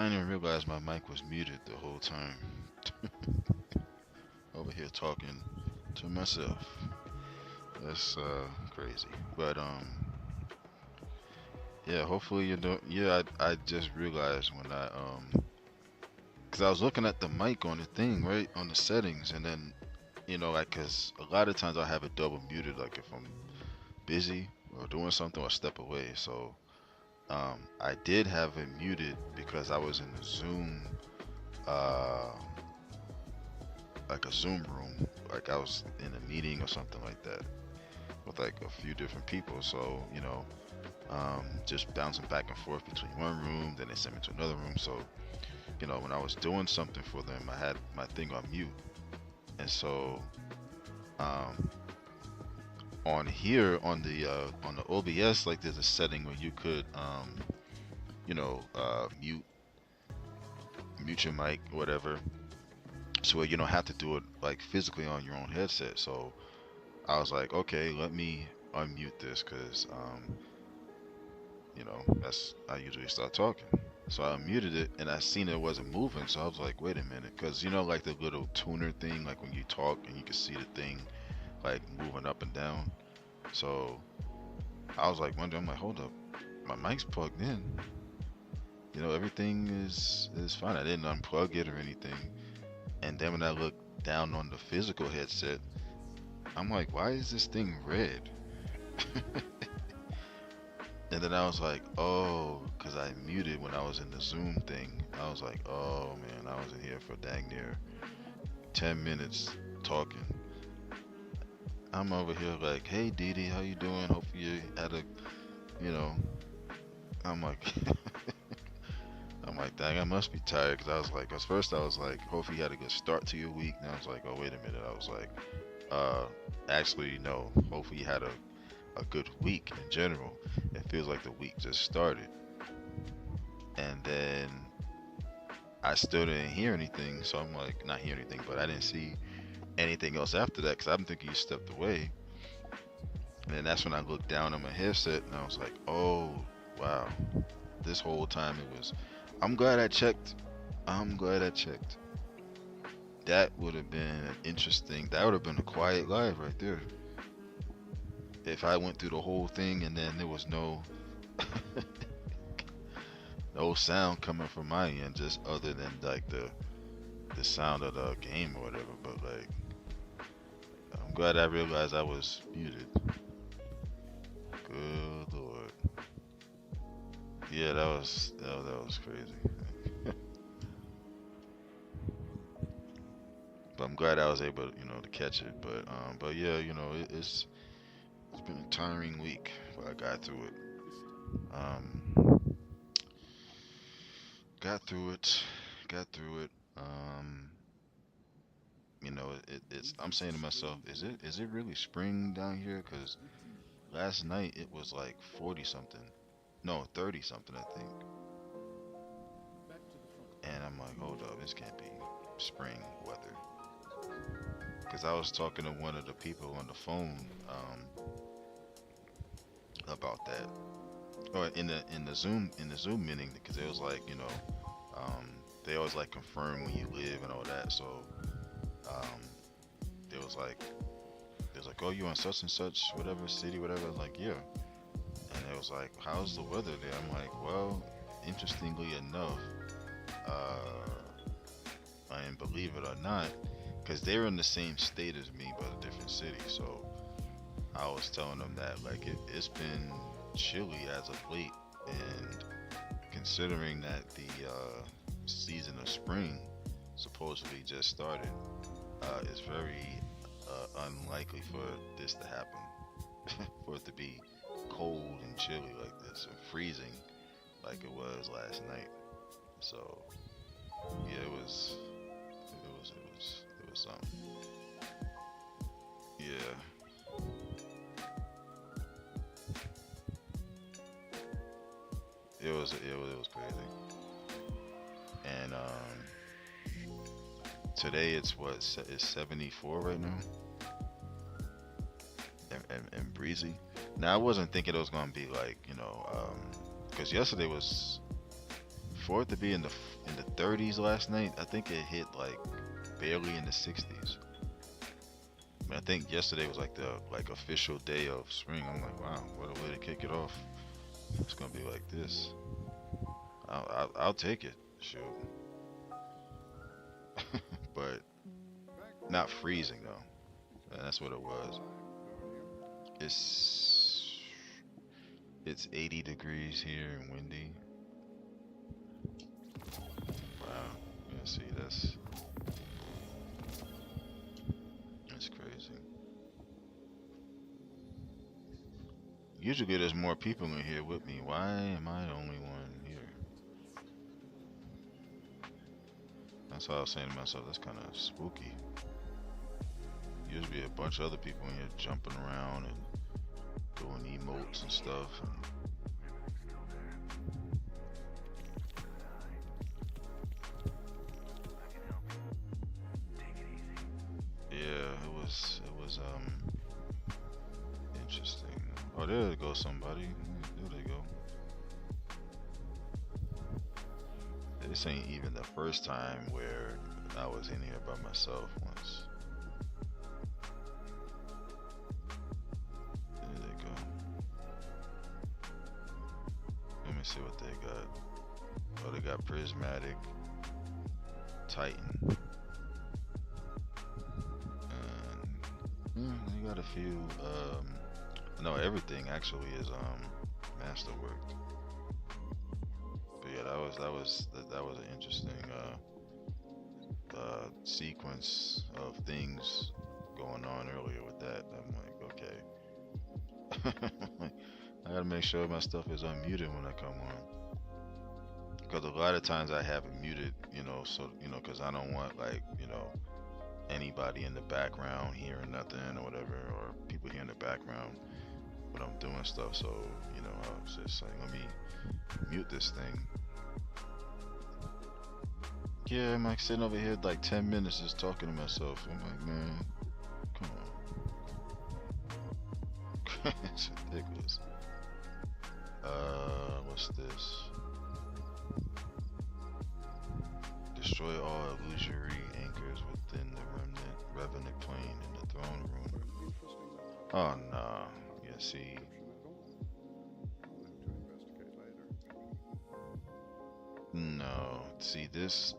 I didn't even realize my mic was muted the whole time. Over here talking to myself. That's crazy. But yeah. Hopefully you don't. Yeah, I just realized when cause I was looking at the mic on the thing, right, on the settings, and then like, cause a lot of times I have it double muted, like if I'm busy or doing something or step away. So I did have it muted because I was in the Zoom, uh, like a Zoom room, like I was in a meeting or something like that with like a few different people. So just bouncing back and forth between one room, then they sent me to another room. So when I was doing something for them, I had my thing on mute, and so um, on here on the OBS, like there's a setting where you could mute your mic, whatever, so you don't have to do it like physically on your own headset. So I was like, okay, let me unmute this because that's I usually start talking. So I unmuted it and I seen it wasn't moving. So I was like, wait a minute, because like the little tuner thing, like when you talk and you can see the thing like moving up and down. So I was like wondering, I'm like, hold up, my mic's plugged in. Everything is fine. I didn't unplug it or anything. And then when I looked down on the physical headset, I'm like, why is this thing red? And then I was like, oh, because I muted when I was in the Zoom thing. I was like, oh man, I was in here for dang near 10 minutes talking. I'm over here like, hey Didi, how you doing? Hopefully you had a, you know, I'm like, I'm like, dang, I must be tired. Because I was like, at first I was like, hopefully you had a good start to your week. And I was like, oh, wait a minute. I was like, uh, actually, no, hopefully you had a good week in general. It feels like the week just started. And then I still didn't hear anything. So I'm like, not hear anything, but I didn't see anything else after that because I'm thinking you stepped away. And then that's when I looked down at my headset and I was like, oh, wow. This whole time it was, I'm glad I checked. I'm glad I checked. That would have been interesting. That would have been a quiet live right there. If I went through the whole thing and then there was no sound coming from my end, just other than like the sound of the game or whatever. But like, I'm glad I realized I was muted. Good lord. Yeah, that was crazy. But I'm glad I was able, to catch it. But yeah, it's been a tiring week, but I got through it. Um, got through it, got through it. Um, it's. I'm saying to myself, is it really spring down here? Cause last night it was like 40 something, no 30 something I think, and I'm like, hold up, this can't be spring weather. Cause I was talking to one of the people on the phone about that, or in the Zoom meeting, because it was like, um, they always like confirm when you live and all that. So um, it was like oh, you in such and such whatever city, whatever. I'm like, yeah. And it was like, how's the weather there? I'm like, well, interestingly enough, uh, and believe it or not, because they're in the same state as me but a different city. So I was telling them that like it's been chilly as of late, and considering that the season of spring supposedly just started, it's very unlikely for this to happen, for it to be cold and chilly like this and freezing like it was last night. So yeah, it was something. Yeah, it was crazy. And today it's it's 74 right now, and breezy. Now I wasn't thinking it was gonna be like because yesterday was For it to be in the 30s last night, I think it hit like barely in the 60s. I think yesterday was like the like official day of spring. I'm like, wow, what a way to kick it off. It's gonna be like this. I'll take it, shoot, but not freezing though. And that's what it was. It's it's 80 degrees here and windy. Wow, yeah, see that's crazy. Usually there's more people in here with me. Why am I the only one here? That's what I was saying to myself. That's kind of spooky. Usually a bunch of other people in here jumping around and doing emotes and stuff. Yeah, it was interesting. Oh, there goes somebody. There they go. This ain't even the first time where I was in here by myself once. There they go. Let me see what they got. Oh, they got Prismatic, Titan, and they got a few. No, everything actually is masterworked. But yeah, that was an interesting sequence of things going on earlier with that. I'm like, okay, I gotta make sure my stuff is unmuted when I come on, because a lot of times I have it muted, so because I don't want like anybody in the background hearing nothing or whatever, or people hearing the background when I'm doing stuff. So I was just like, let me mute this thing. Yeah, I'm like sitting over here like 10 minutes just talking to myself. I'm like, man, come on. It's ridiculous. What's this? Destroy all illusory anchors within the revenant plane in the throne room. Oh, no. Yeah, see. No. See, this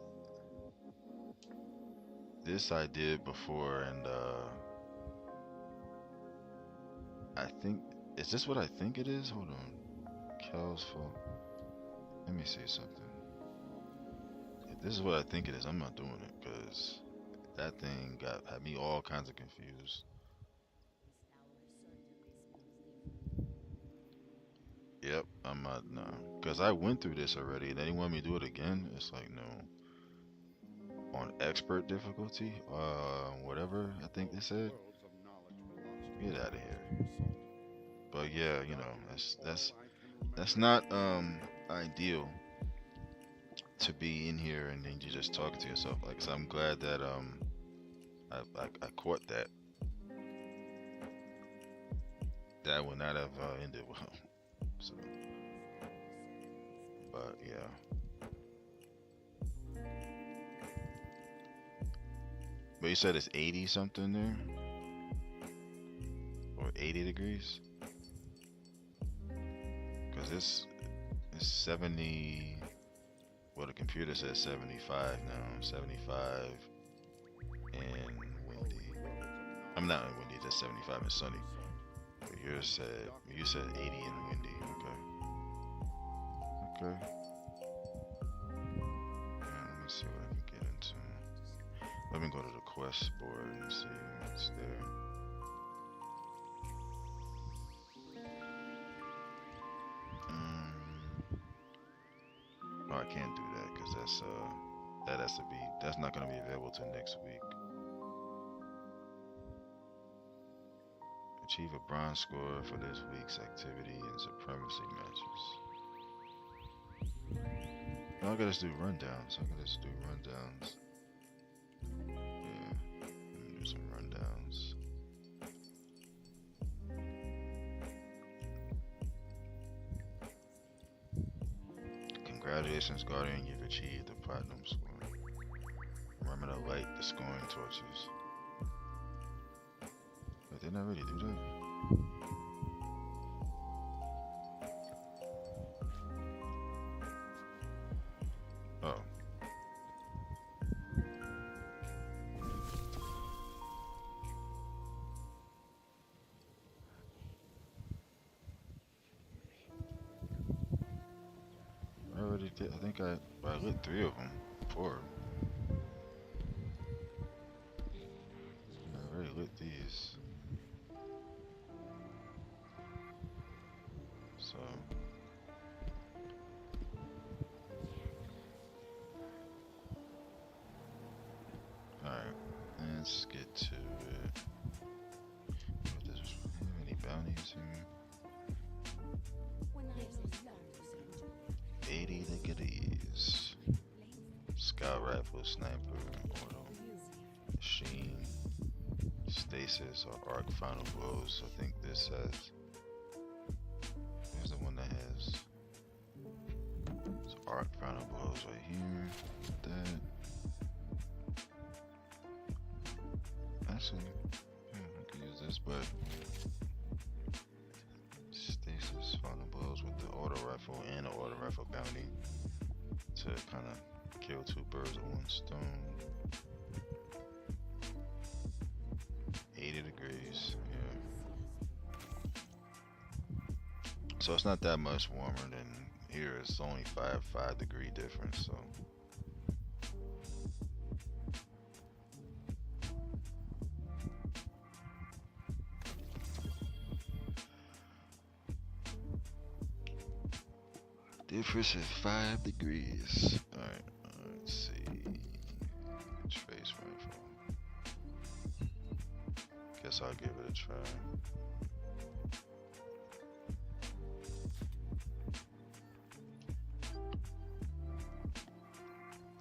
I did before, and I think, is this what I think it is? Hold on. Kel's fault. Let me see something. If this is what I think it is, I'm not doing it, because that thing had me all kinds of confused. Yep, I'm not, no. Because I went through this already, and then you want me to do it again? It's like, no. On expert difficulty, whatever I think they said. Get out of here. But yeah, that's not ideal to be in here and then you just talking to yourself. Like, so I'm glad that I caught that. That would not have ended well. So, but yeah. But you said it's 80 something there, or 80 degrees, because this is 70. Well, the computer says 75 now. 75 and windy. I'm not windy. Just 75 and sunny. But you said 80 and windy. Okay. Okay. And let me see what I can get into. Let me go to the quest board and see what's there. Oh, I can't do that because that's not gonna be available till next week. Achieve a bronze score for this week's activity and supremacy matches. No, I gotta just do rundowns. Yeah, let me do some rundowns. Congratulations, Guardian, you've achieved the platinum score. Remember to light the scoring torches. Wait, didn't I already do that? Oh. I already did. I think I lit 3 of them. 4. I already lit these. So. Alright. Let's get to it. What this was, any bounties here? 80 degrees. Scout rifle, sniper, auto, machine, stasis, or arc final blows. I think this has. Here's the one that has. It's arc final blows right here. That. Actually, I could use this, but stasis final blows with the auto rifle and the auto rifle bounty to kind of kill 2 birds with 1 stone. 80 degrees, yeah. So it's not that much warmer than here. It's only 5 degree difference, so. Difference is 5 degrees. Alright, let's see. Trace rainfall. Guess I'll give it a try.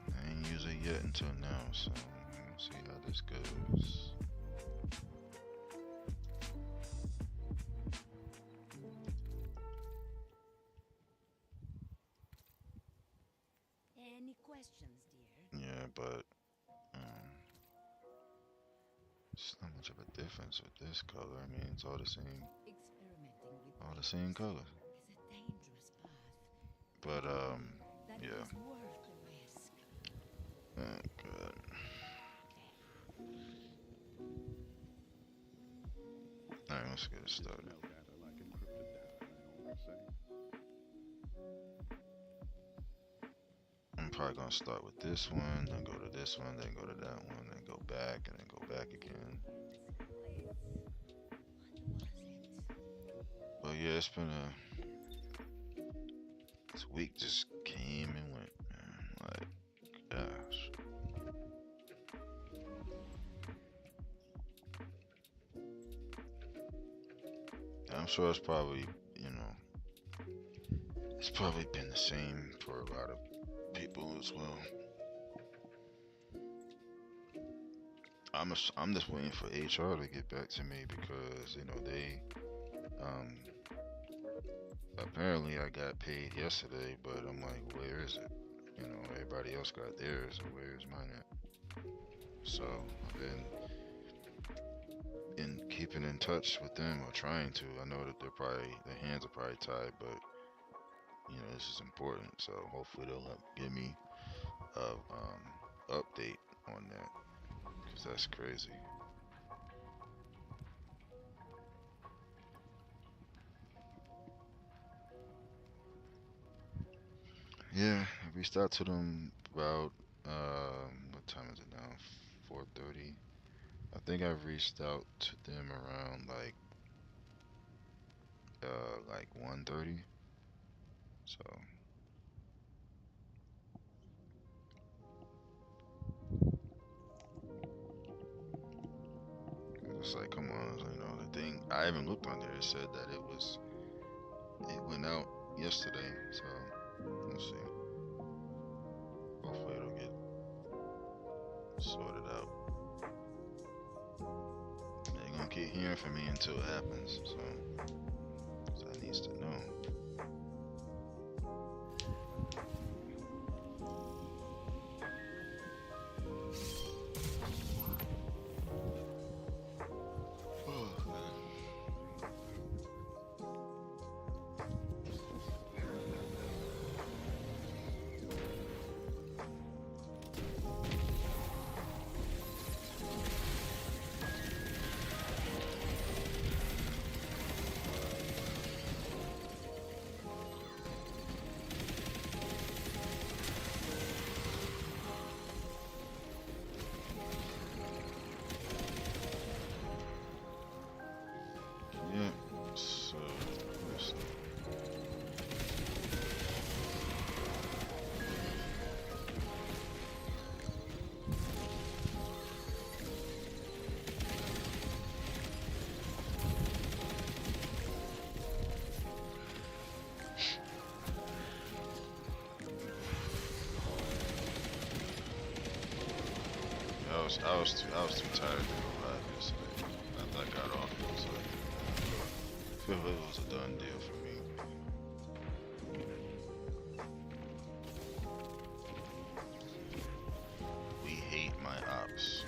I ain't used it yet until now, so we'll see how this goes. Any questions, dear? Yeah, but it's not much of a difference with this color. I mean, it's all the same. Experimenting with All the same color. is a dangerous path. But That yeah. is worth the risk. Oh, good. Alright, let's get it started. I'm probably gonna start with this one, then go to this one, then go to that one, then go back, and then go back again. But yeah, it's been this week just came and went, man. Like, gosh. I'm sure it's probably, it's probably been the same for a lot of people as well. I'm just waiting for HR to get back to me because they apparently I got paid yesterday, but I'm like, where is it? Everybody else got theirs, so where's mine at? So I've been in keeping in touch with them or trying to. I know that their hands are probably tied, but this is important. So hopefully they'll give me a update on that, because that's crazy. Yeah, I reached out to them about what time is it now? 4:30. I think I've reached out to them around like 1:30. So it's like, come on, the thing I haven't looked on there. It said that it went out yesterday. So we'll see. Hopefully it'll get sorted out. They're gonna keep hearing from me until it happens. So I needs to know. I was too tired to go live yesterday. After I got off, it was like I feel it was a done deal for me. We hate my ops.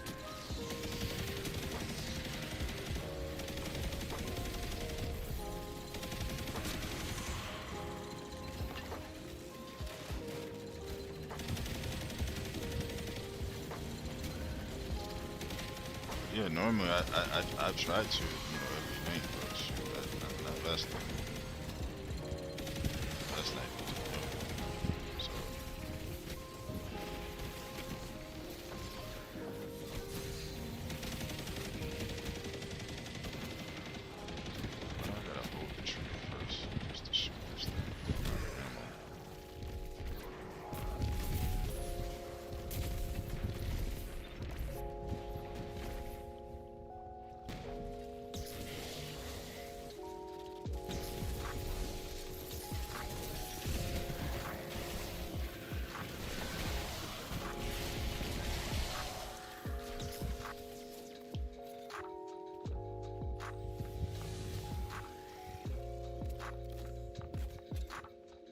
Yeah, normally I try to, every night, but shoot, that's not good to do. So I gotta hold the trigger first, just to shoot this thing. Ammo.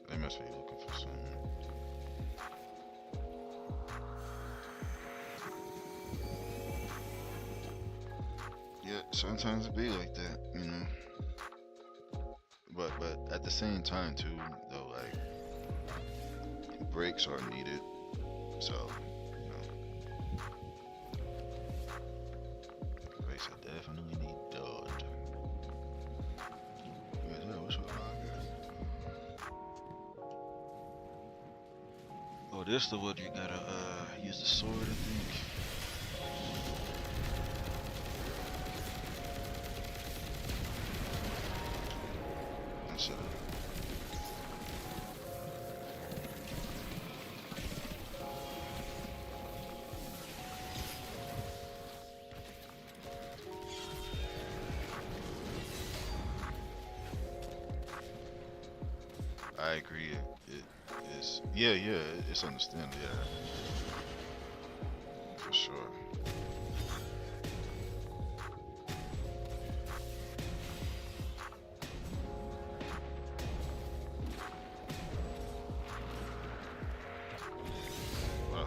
They must be looking for something. Yeah, sometimes it be like that. But at the same time too, though, like breaks are needed. So, breaks are definitely needed. Yeah, what's going on here? Oh, this the one you gotta use the sword, I think. Instead of I agree. It is. Yeah, yeah. It's understandable. Yeah, for sure. Wow.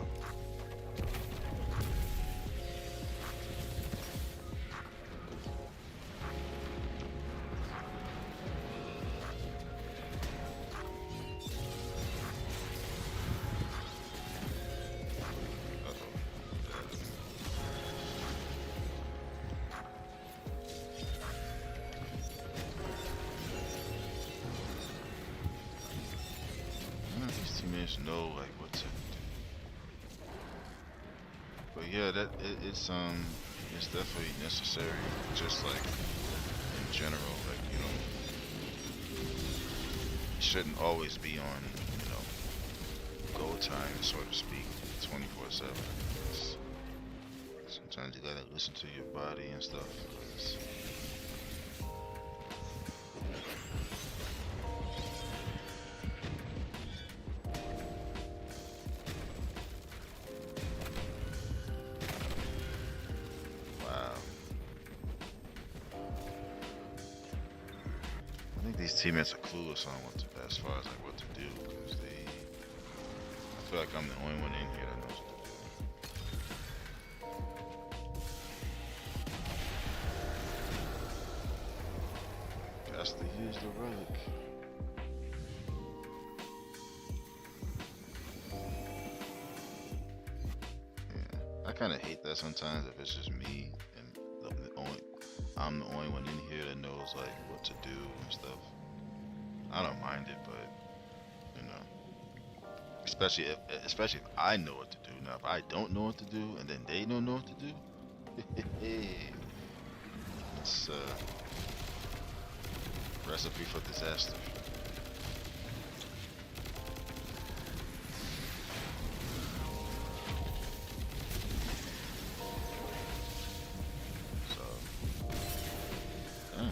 Uh-oh. None of these teammates know like what to do. But yeah, it's definitely necessary. Just like in general, like it shouldn't always be on go time, so to speak, 24/7. Sometimes you gotta listen to your body and stuff. Wow. I think these teammates are clueless on as far as like what to do, because I feel like I'm the only one in here that knows what to do. Has to use the relic. Yeah, I kind of hate that sometimes if it's just me and I'm the only one in here that knows like what to do and stuff. I don't mind it, but you know, especially if I know what to do. Now, if I don't know what to do and then they don't know what to do, it's recipe for disaster. So, yeah.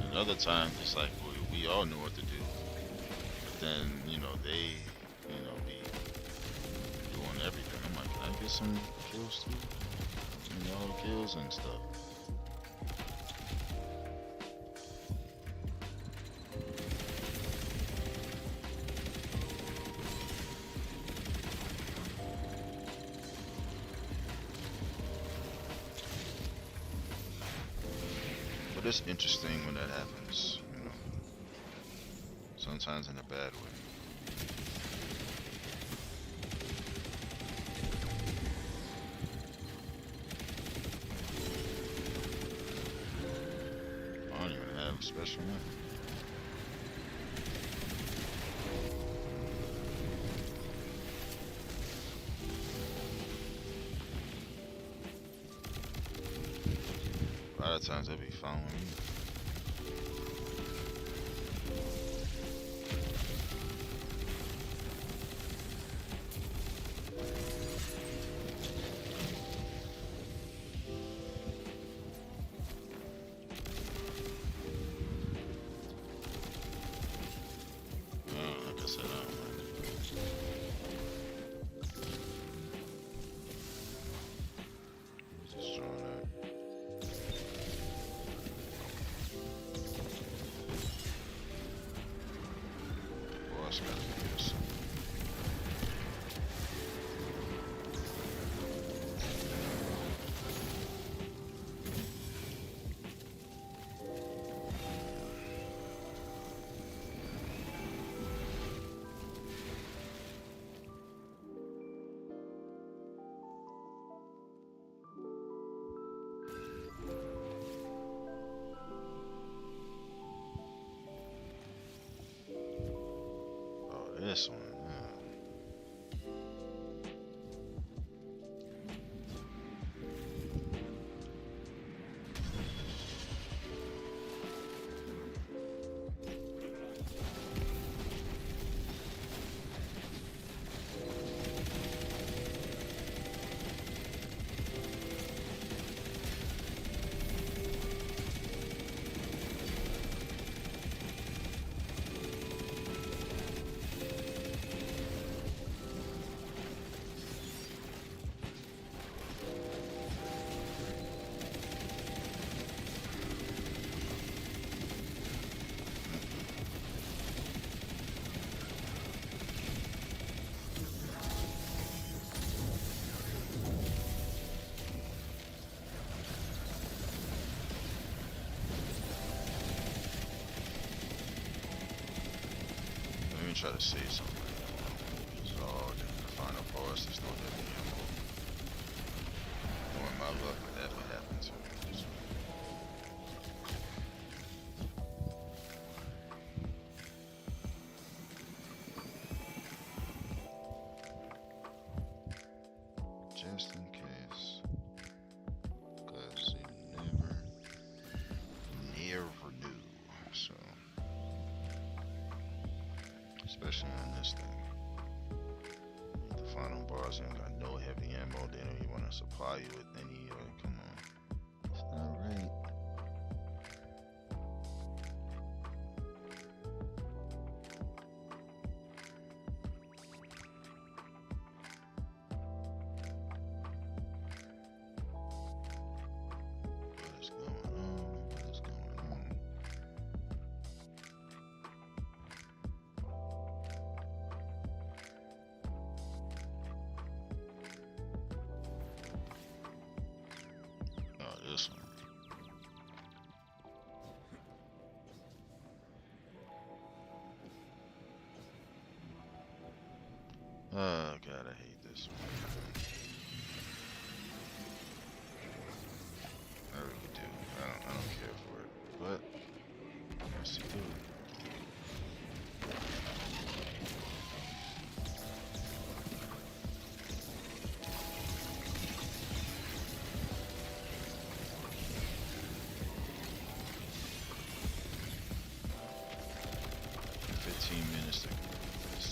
And other times it's like we all know what to do. then they be doing everything. I'm like, can I get some kills too? All the kills and stuff. But it's interesting when that happens, sometimes in a bad way. I don't even have a special one. A lot of times they be following me. Like I said, I don't know. Just throwing that. Boss gotta be this. Oh, this one. Let me try to say something. So the final boss is not heavy ammo. Knowing my luck, that would happen to me. So. Just in case, because you never knew. So, especially on this thing, the final boss ain't got no heavy ammo. They don't even want to supply you with any. Come on, it's not right. What is going on? What is going on? Oh, this one. Oh God, I hate this one. I really do. I don't care for it, but yes, you do. Minutes to complete this.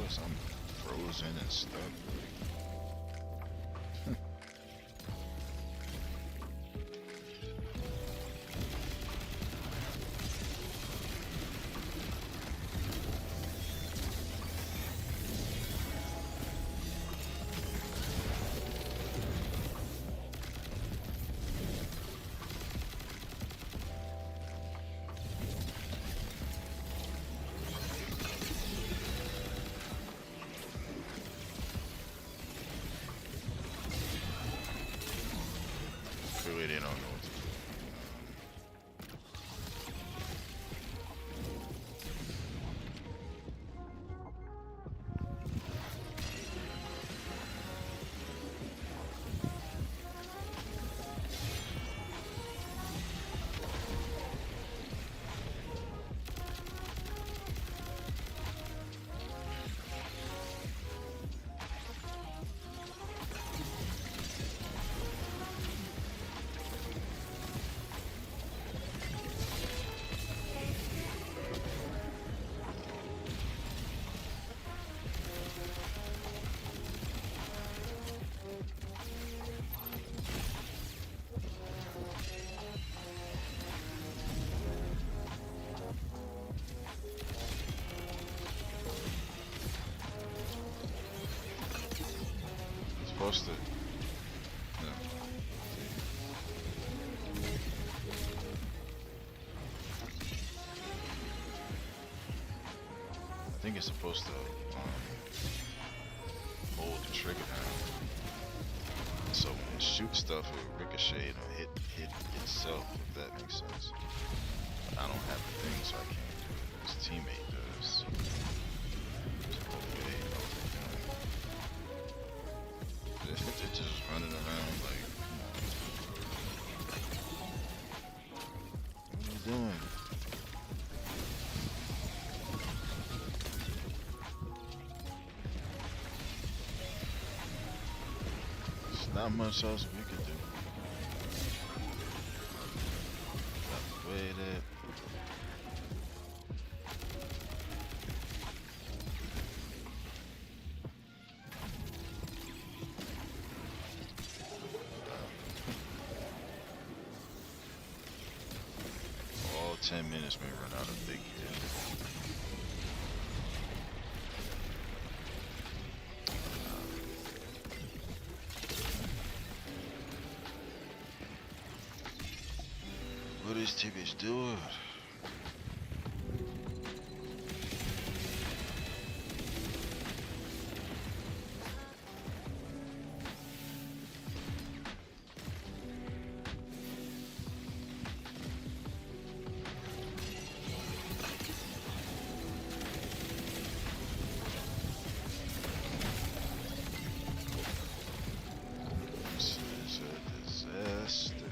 because I'm frozen and stuck. Clearly they don't know what to do. It's supposed to. Yeah. I think it's supposed to hold the trigger down. So when it shoots stuff, it will ricochet or hit itself, if that makes sense. But I don't have the thing, so I can't do it. His teammate does. So hopefully they know what they're doing. They're just running around like, what are you doing? There's not much else we could do. Got to wait it. All 10 minutes may run out of big kid. What is TBH doing? This is a disaster.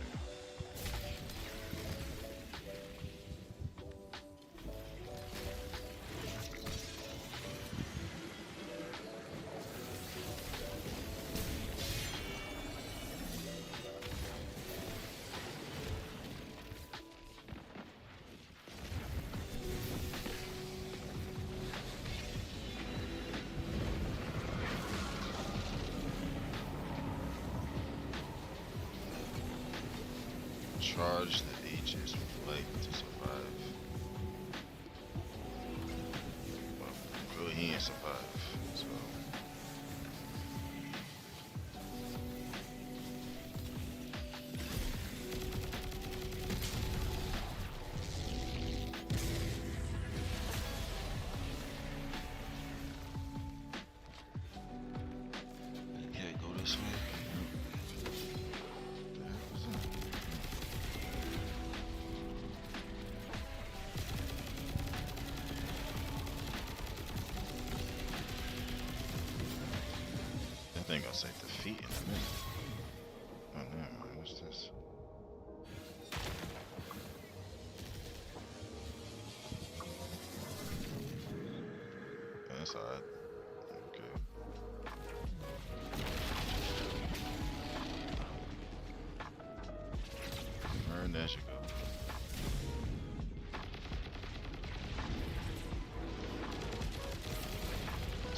Charge the Aegis flight to survive. Well, clearly he ain't survive, so. Yeah, go this way. The heck was that? That thing gonna say defeat in a minute. Oh, never mind. What's this? That's odd. Okay. Burn, there you go.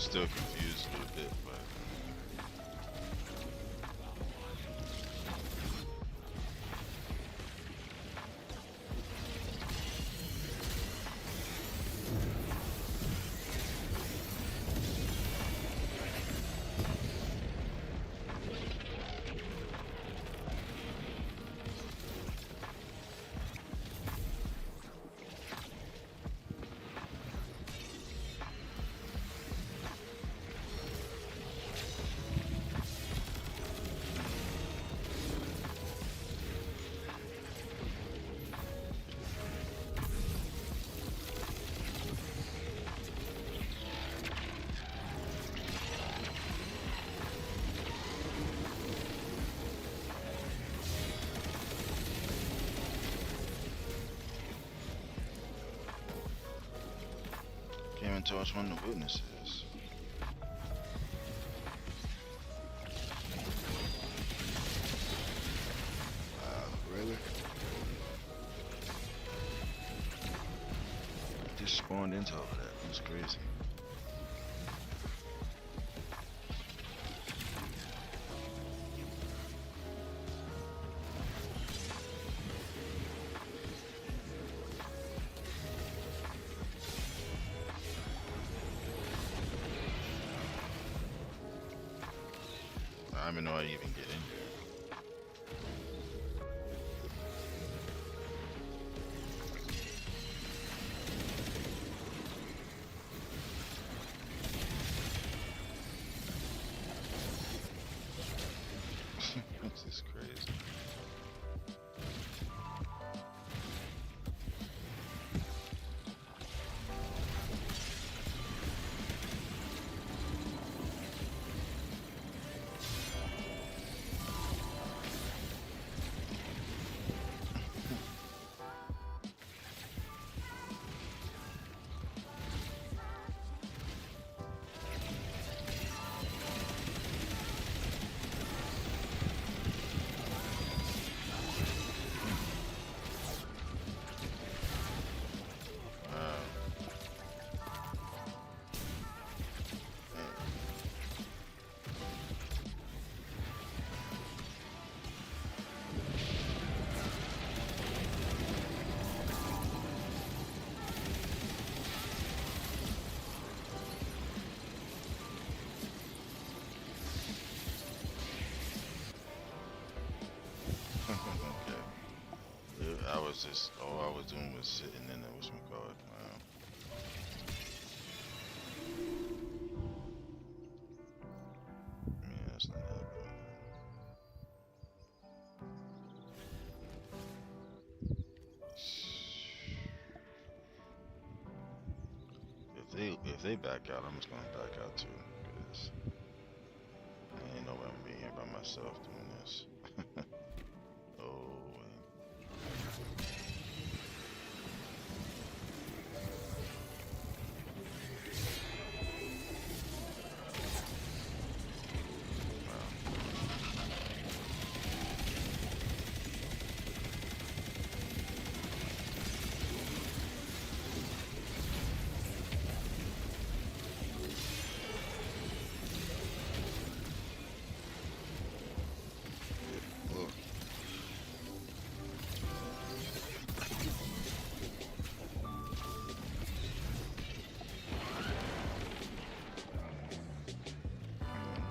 still confused a little bit, but came and told us one of the witnesses. Really? Just spawned into all of that. It's crazy. I don't even know how to even get in here. This is crazy. Okay. Yeah, I was just all I was doing was sitting in there. What's my card? Wow. Yeah, that's not happening. If they back out, I'm just gonna back out too, because I ain't no way I'm being here by myself doing this. Oh, wow. Look.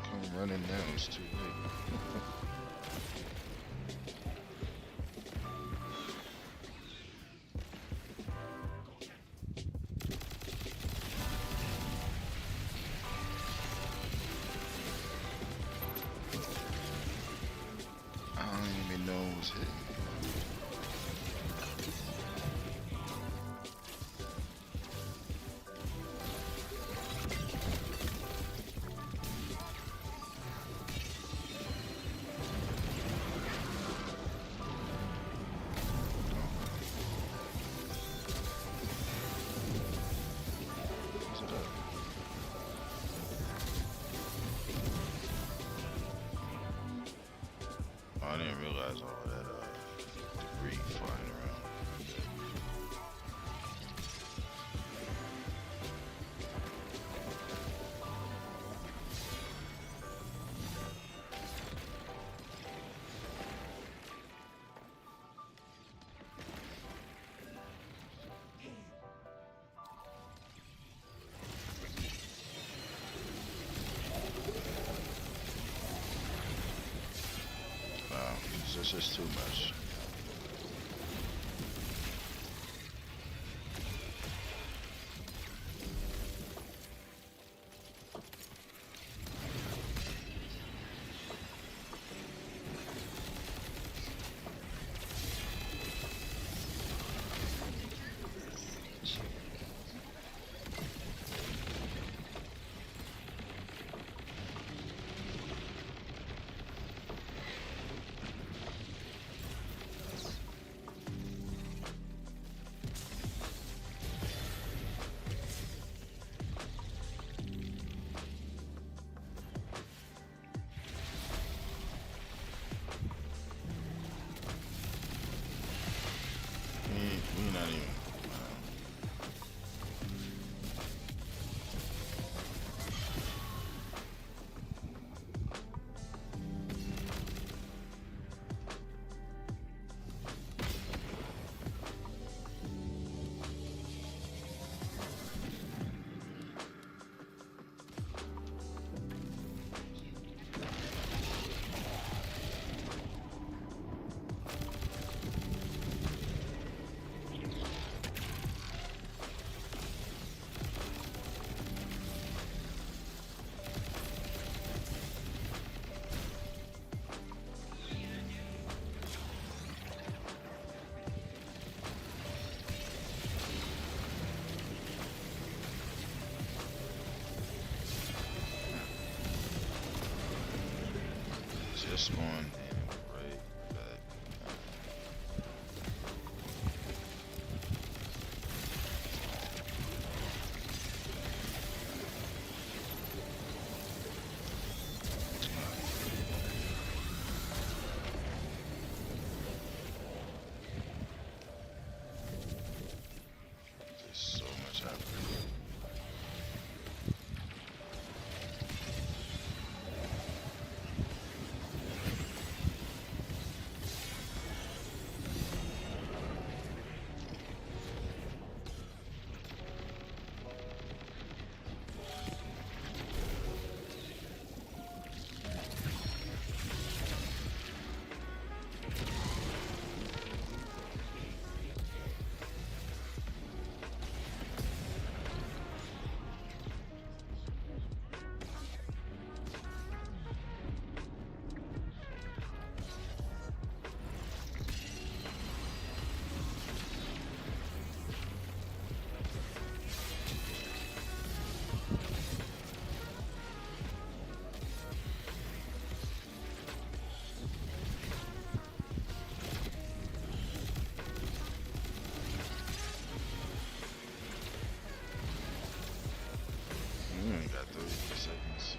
Come running now, it's too late. I don't even know what was hitting. It's just too much. We not even. Just on and right back. There's so much happening. We only got 30 seconds.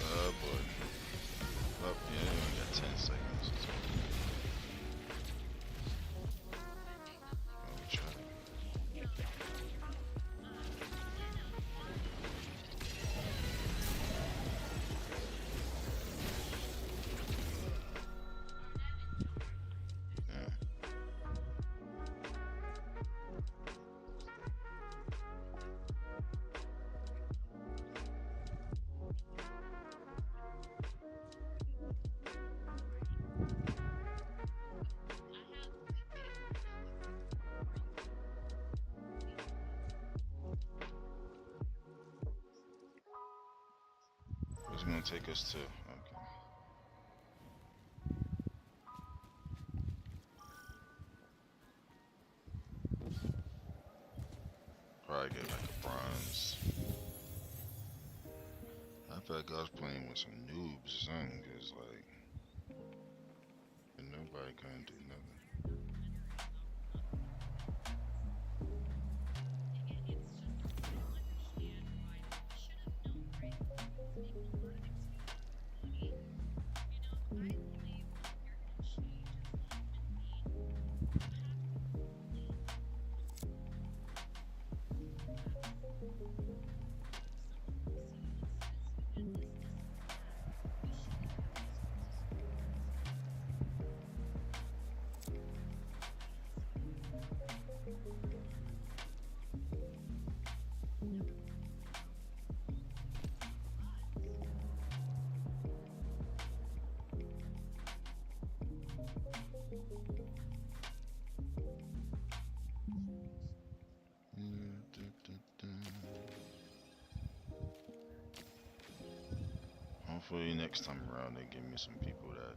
Oh boy. Oh yeah, we only got 10 seconds. Oh, we tried. Yeah. What's it gonna take us to? Okay. Probably get like a bronze. I feel like I was playing with some noobs or something, cause like nobody couldn't do nothing. hopefully next time around they give me some people that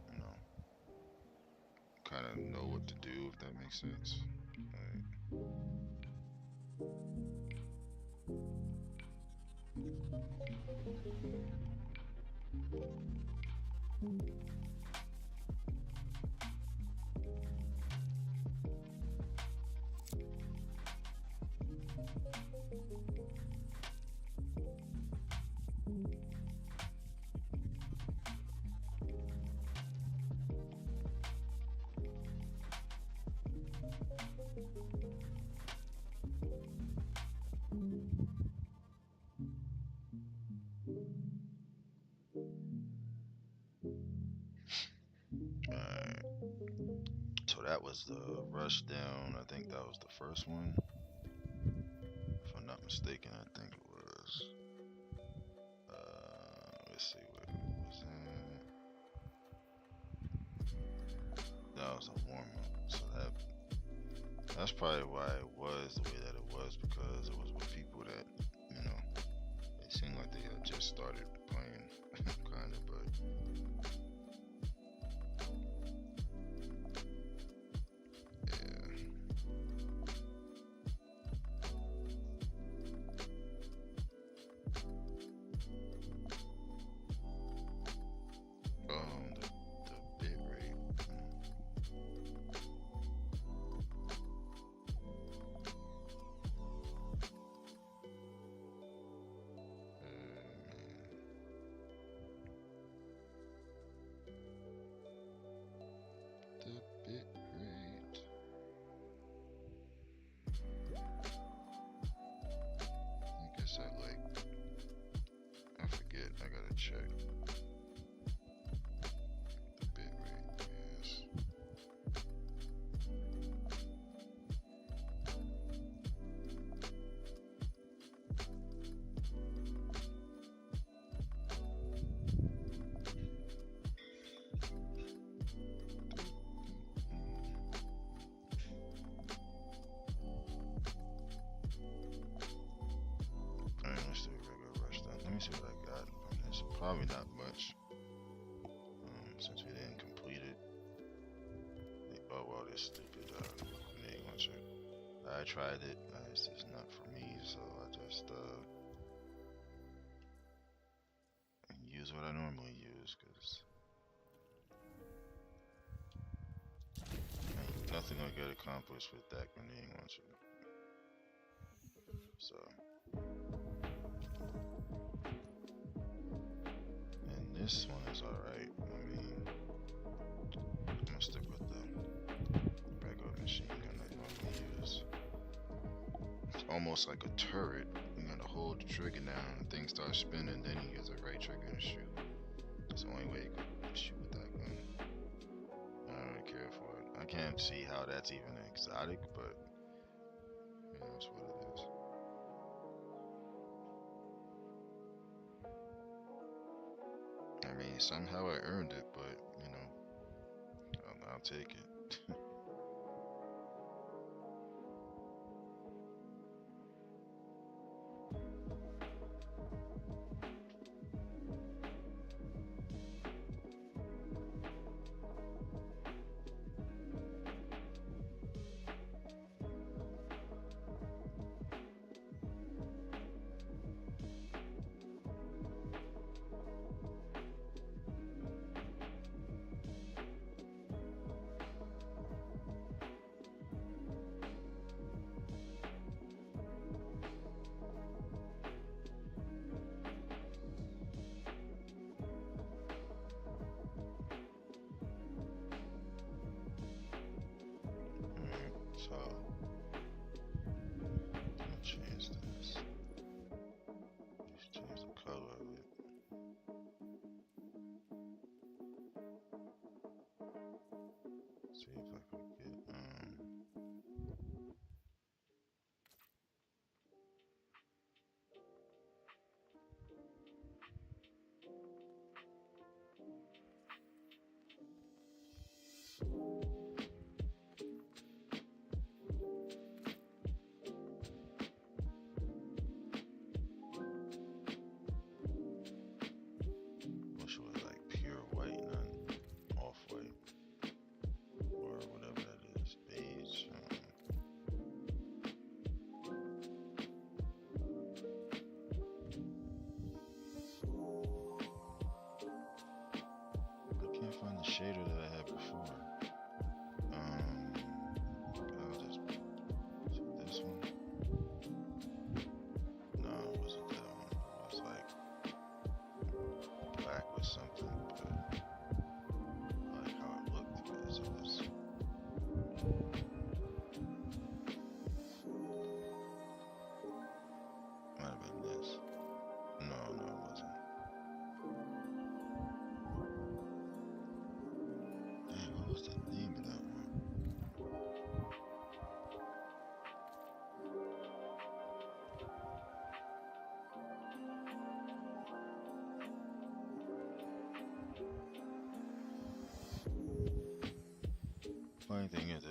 kind of know what to do, if that makes sense. Like, alright. So that was the rush down. I think that was the first one. If I'm not mistaken, I think it was. Let's see what it was in. That was a warm up. So that's probably why it was the way that it was, because it was with people that, it seemed like they had just started playing, kind of, but the bit rate. The bit rate. I guess I forget. I gotta check. The bit rate, yes. Alright, let's do a regular rush down. Let me see what I got from this. Probably not much, since we didn't complete it. Oh well, this stupid grenade launcher. I tried it. It's just not for me, so I just use what I normally use, cause ain't nothing gonna get accomplished with that grenade launcher. So, and this one is alright. I mean, I'm gonna stick with the regular machine gun I normally use. It's almost like a turret. You gotta hold the trigger down, and things start spinning, then you get the right trigger and shoot. That's the only way you can shoot with that gun. I don't really care for it. I can't see how that's even exotic, but that's what it is. I mean, somehow I earned it, but I'll take it.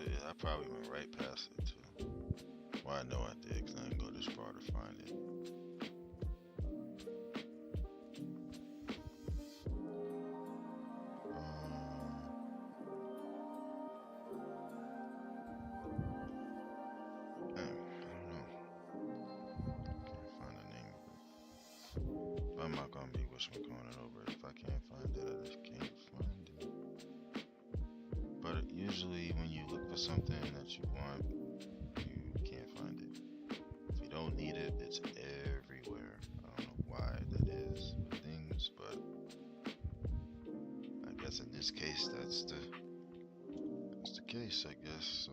Yeah, I probably went right past it too. Well, I know I did because I didn't go this far to find it. Dang, I don't know. Can't find the name of it. I'm not gonna be wishing going it over. If I can't find it, I just can't find it. But usually, when you look for something that you want, you can't find it. If you don't need it, it's everywhere. I don't know why that is with things, but I guess in this case, that's the case. I guess so.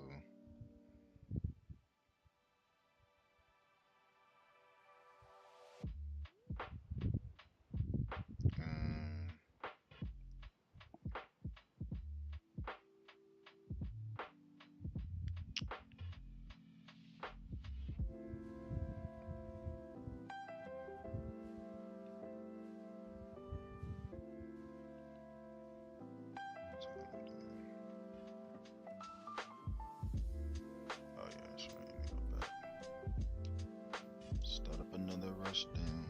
Um, oh yeah, that's right. Let me go back. Start up another rush down.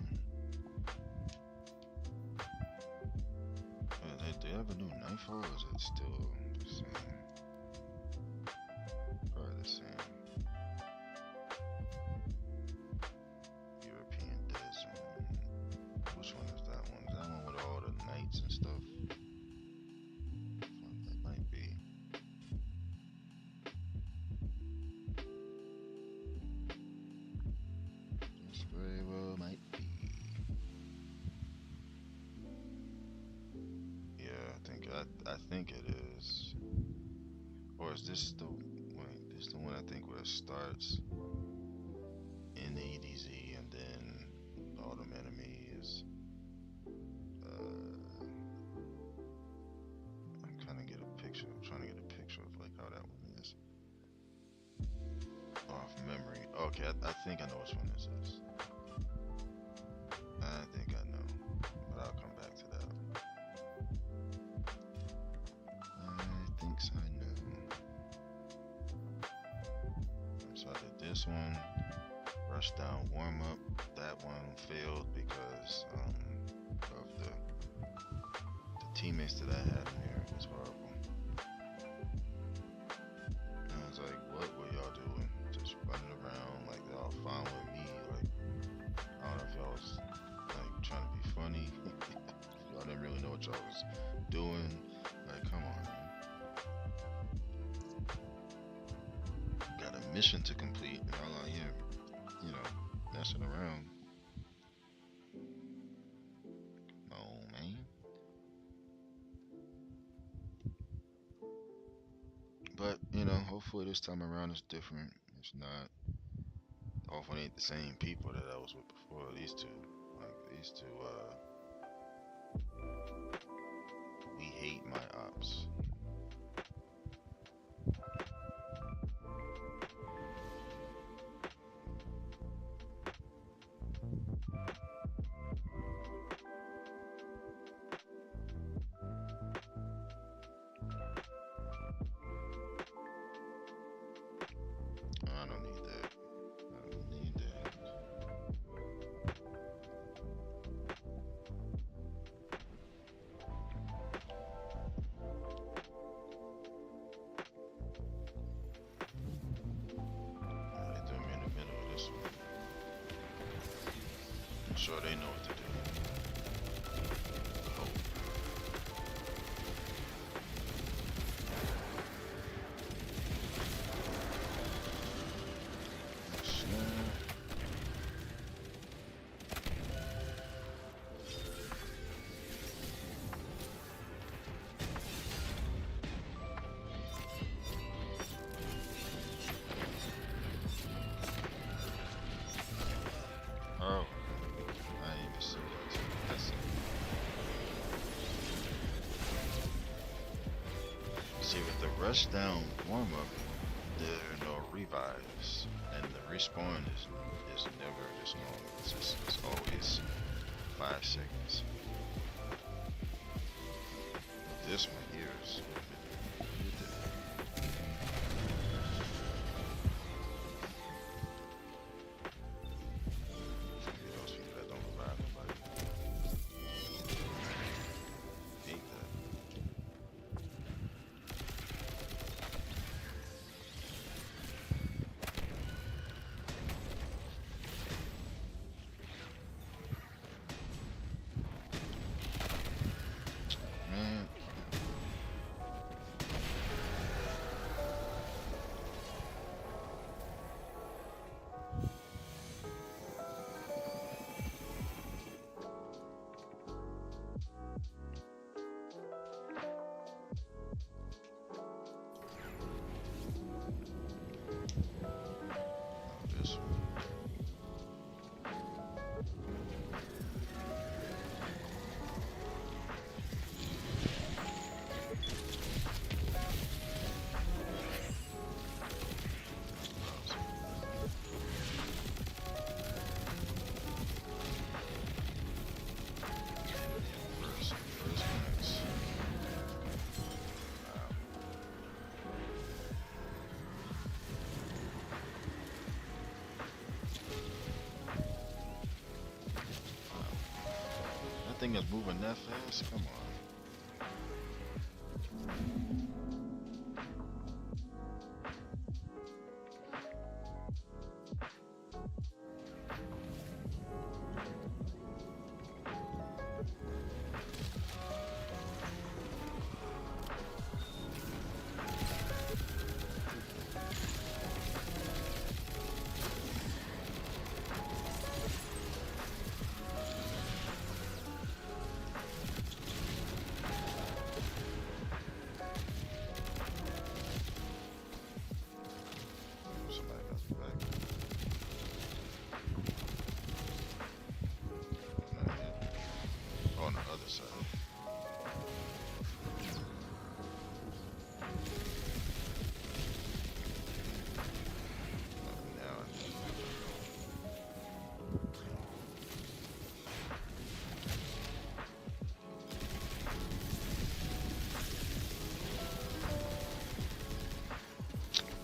Do they have a new Nightfall, or is it still the same? Probably the same. European Desert. Which one is that one? Is that one with all the knights and stuff? That might be. This very well might be. Yeah, I think it is. Or is this the wait? This the one I think where it starts in the EDZ and then the autumn enemy is. I'm trying to get a picture. I'm trying to get a picture of like how that one is off memory. Okay, I think I know which one this is. I think I know, but I'll come back to that. I think I know. So I did this one, rush down, warm up. That one failed because of the teammates that I had in there. It was horrible. And I was like, what were y'all doing? Just running around like they're all fine with me. Like, I don't know if y'all was like trying to be funny. Y'all didn't really know what y'all was doing. Like, come on, man. Got a mission to complete, and y'all out here, messing around. No, man. But, hopefully this time around it's different. It's not. Hopefully it ain't the same people that I was with before. These two. Like, these two, we hate my ops. I don't need that. I don't need that. They threw me in the middle of this one. I'm sure they know what to do. Oh. Snap. Oh, I didn't even see that. That's it. See, with the rush down warm up, there are no revives, and the respawn is never this long. It's always 5 seconds. This one here is. thing is moving that fast? Come on. Somebody got the back. Not yet. Oh, on the other side. Now I think.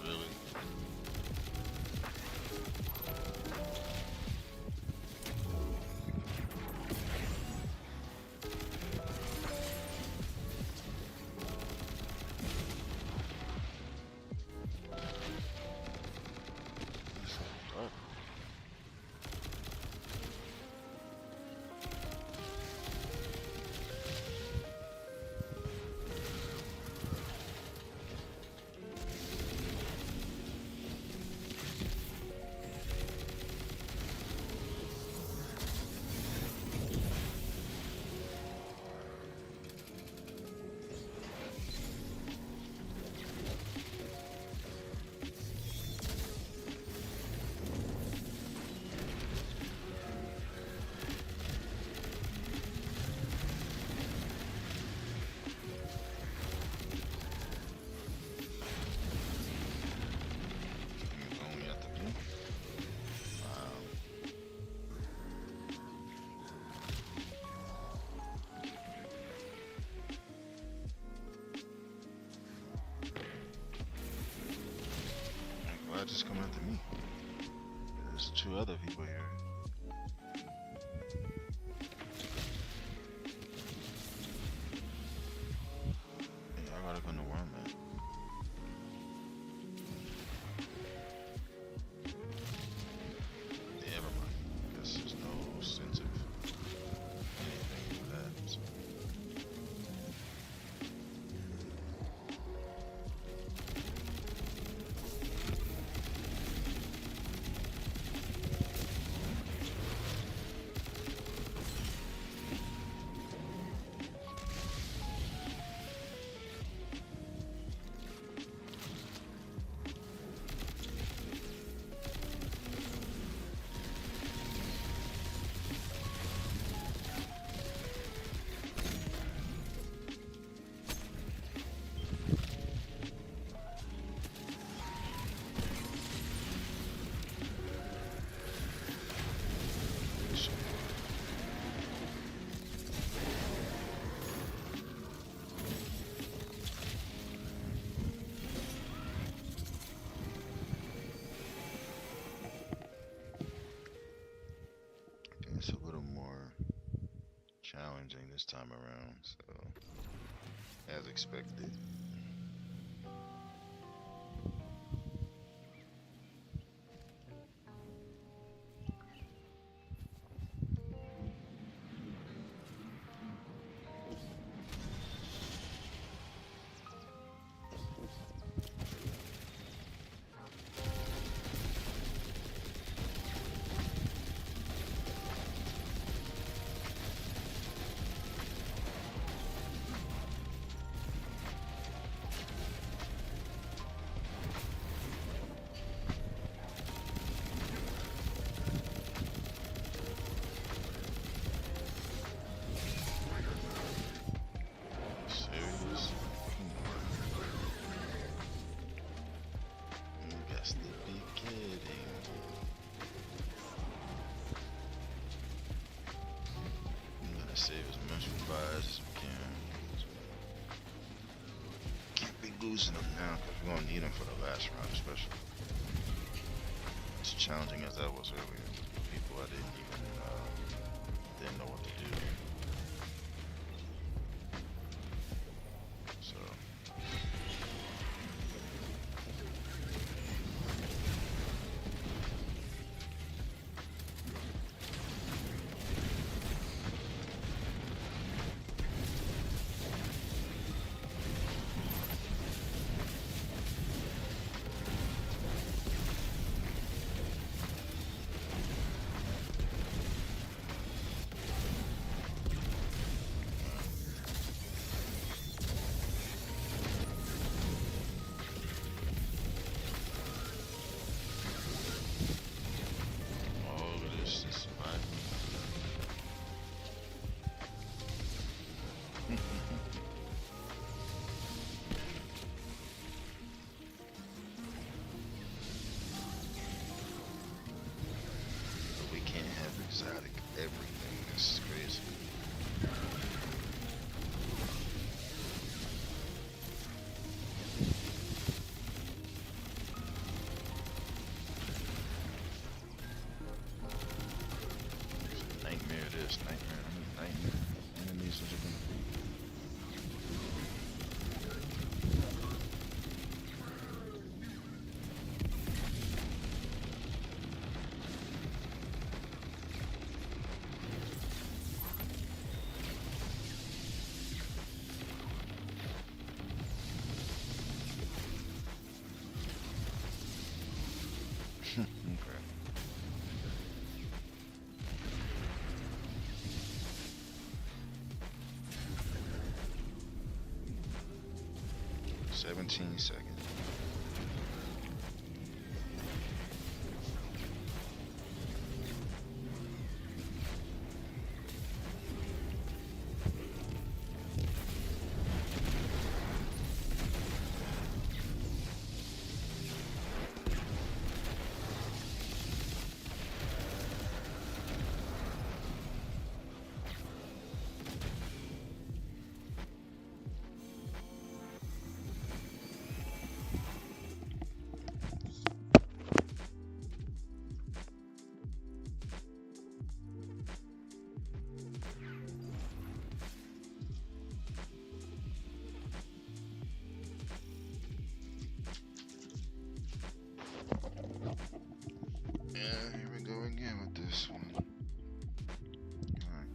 Really? It's so dark. It's only at the blue. Wow. Why just come after me? There's two other people here. Hey, I gotta go to where I'm at. Yeah, never mind. Guess there's no sense of anything for that. So. It's a little more challenging this time around, so as expected. Serious? You got to be kidding. I'm gonna save as much supplies as we can. Can't be losing them now because we're gonna need them for the last round, especially. As challenging as that was earlier, people I didn't know what to do. this? Nightmare. How many nightmare enemies is it gonna be? Okay. 17 seconds. Yeah, here we go again with this one. Alright.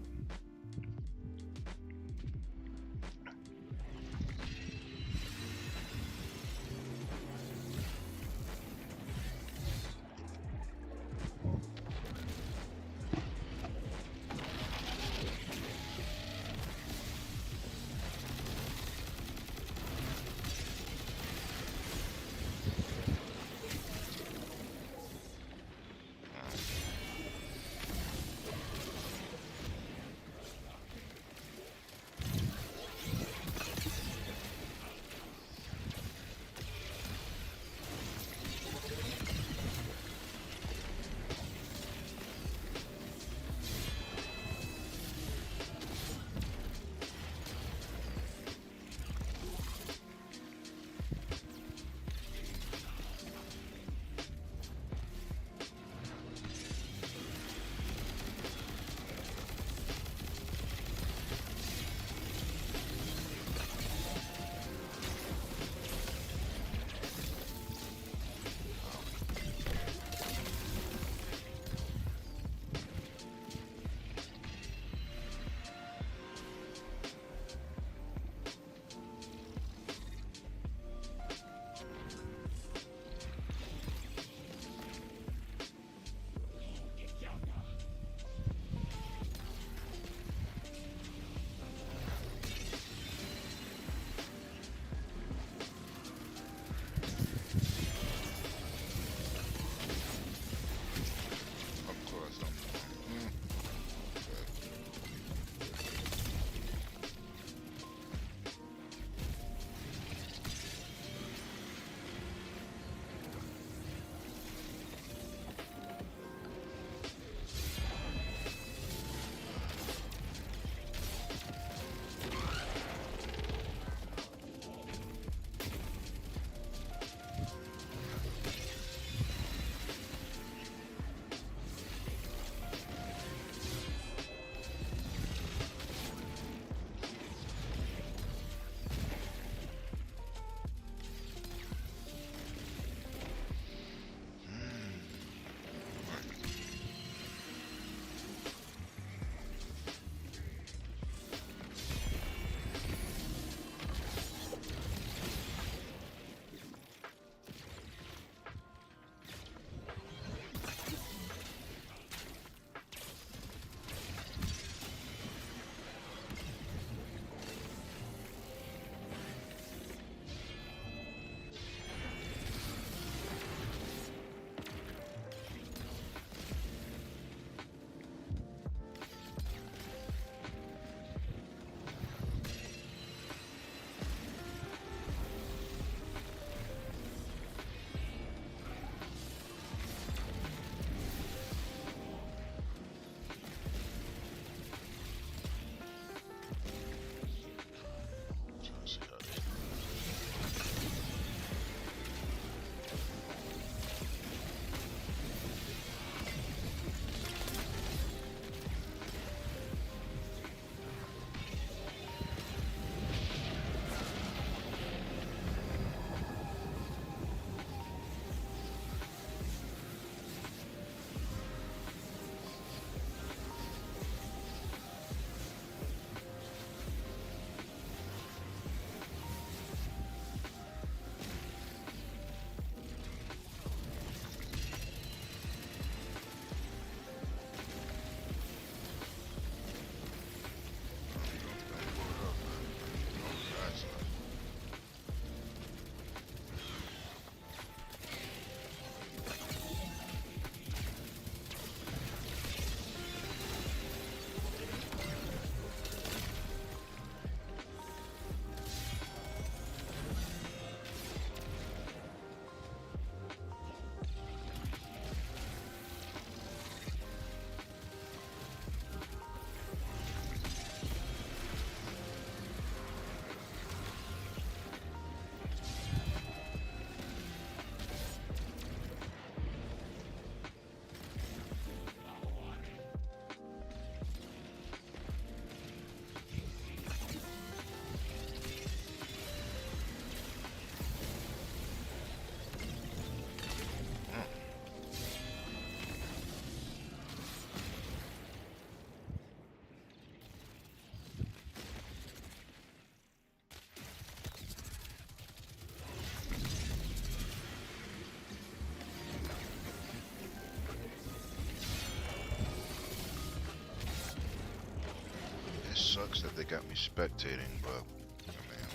sucks that they got me spectating, but I mean,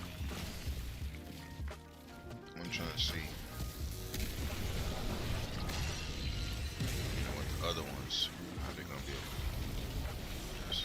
I'm trying to see, what the other ones, how they gonna be able to do this.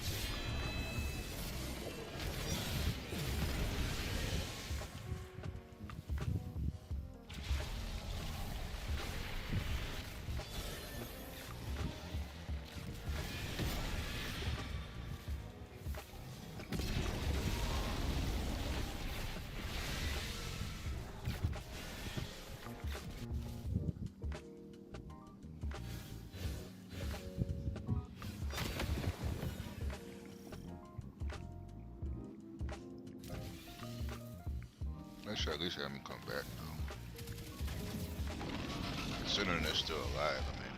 They should at least have me come back though. Considering they're still alive, I mean.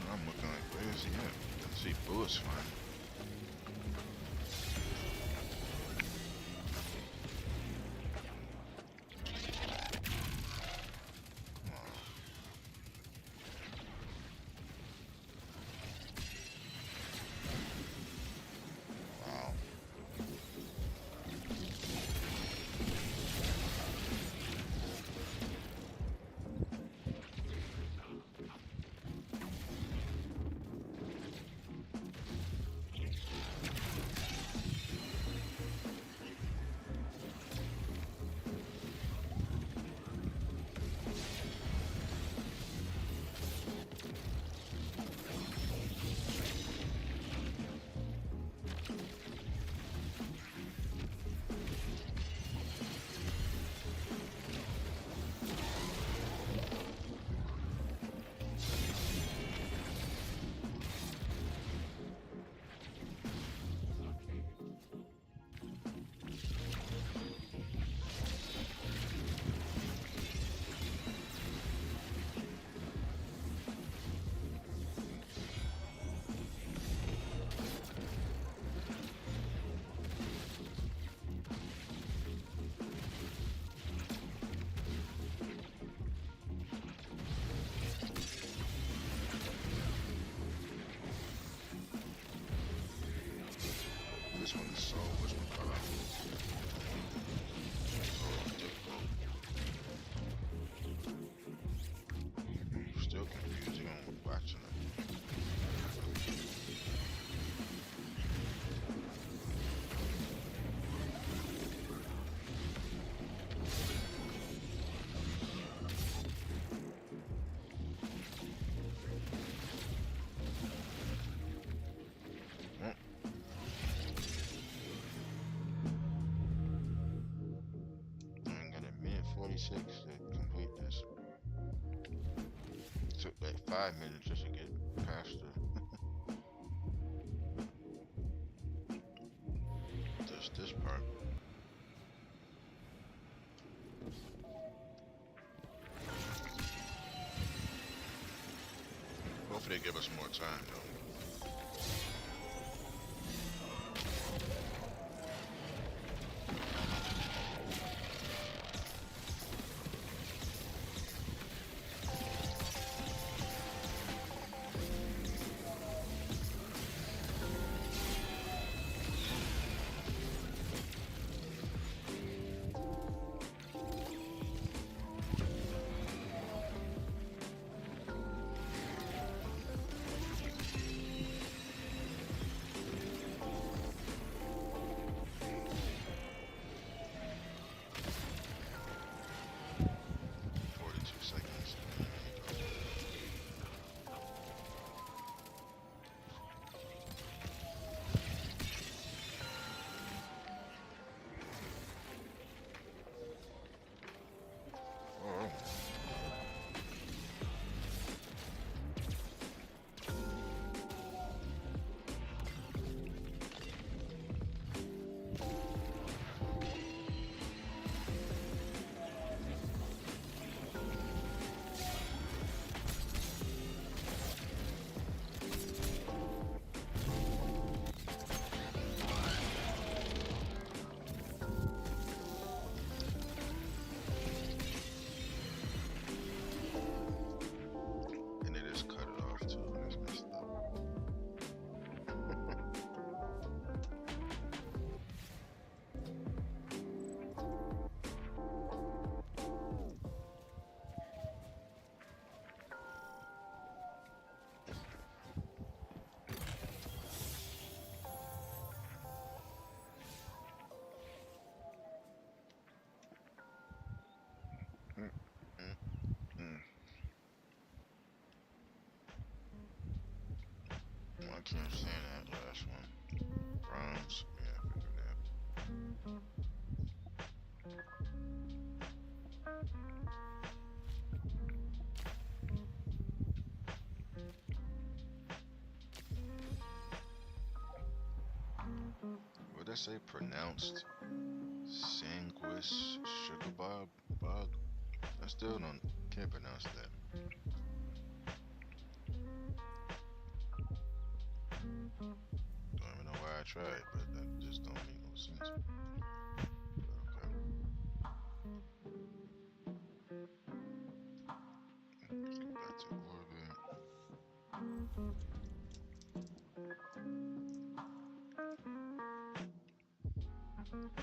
I'm looking like, where is he at? I see bullets flying. Wow. This one is so difficult. Still confusing on watching it. I got a minute 46 to complete this. Took like 5 minutes just to get past this part. Hopefully they give us more time though. keep seeing that last one. Rhymes. Yeah, I figured that. What did I say? Pronounced Sanguis Sugar Bob? Bob? I still don't can't pronounce that. Don't even know why I tried, but that just don't make no sense. But okay. Get back to orbit. Okay.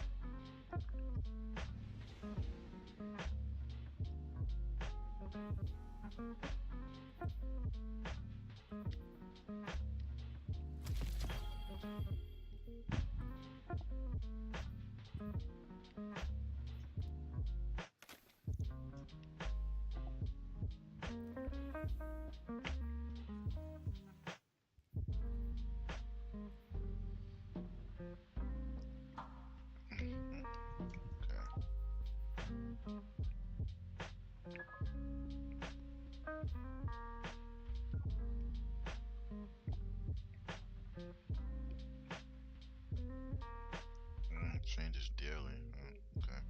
Changes daily. Okay.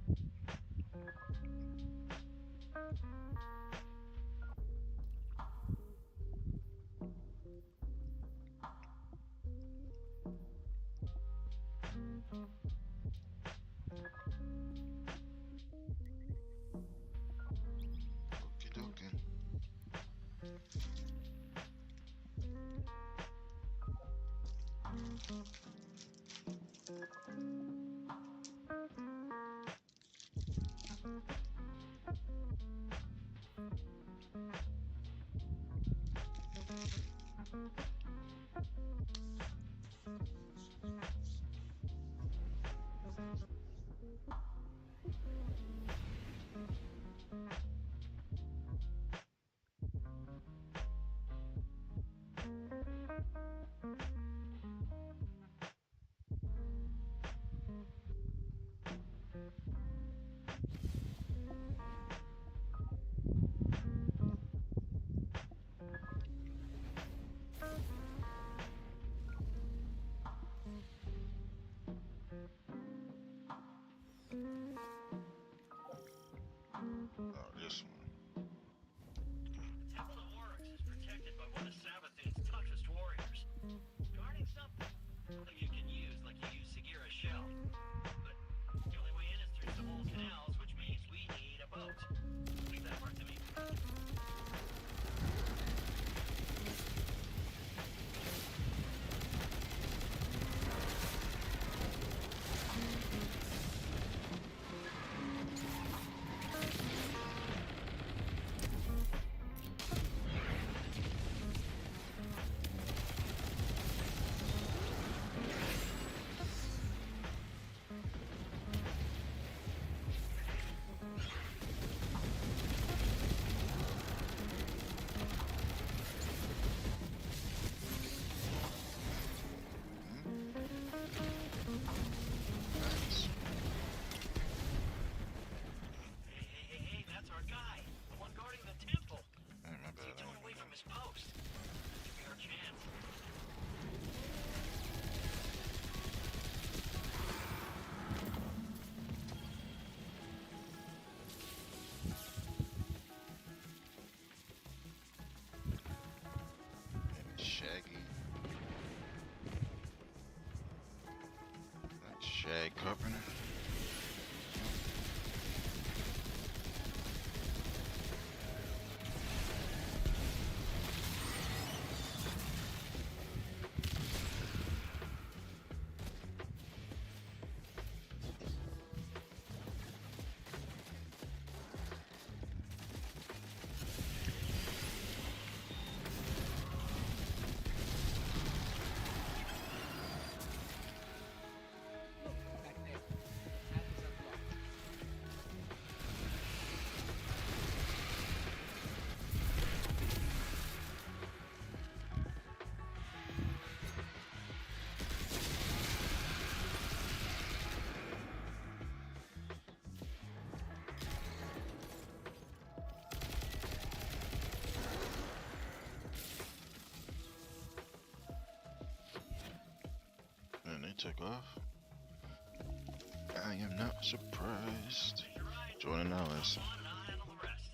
Okie dokie. Oh, this one. The Temple of Oryx is protected by one of Savathun's toughest warriors. Guarding something. Something you can use like you use Sagira's shell. But the only way in is through some old canals, which means we need a boat. Leave that part to me. Nice. Hey, that's our guy. The one guarding the temple. Hey, my bad. He's doing away from his post. This could be our chance. Maybe Shaggy. That's Shag Carpenter. Look back there. took off. I am not surprised. Take a ride. Jordan Ellis. On and I handle the rest.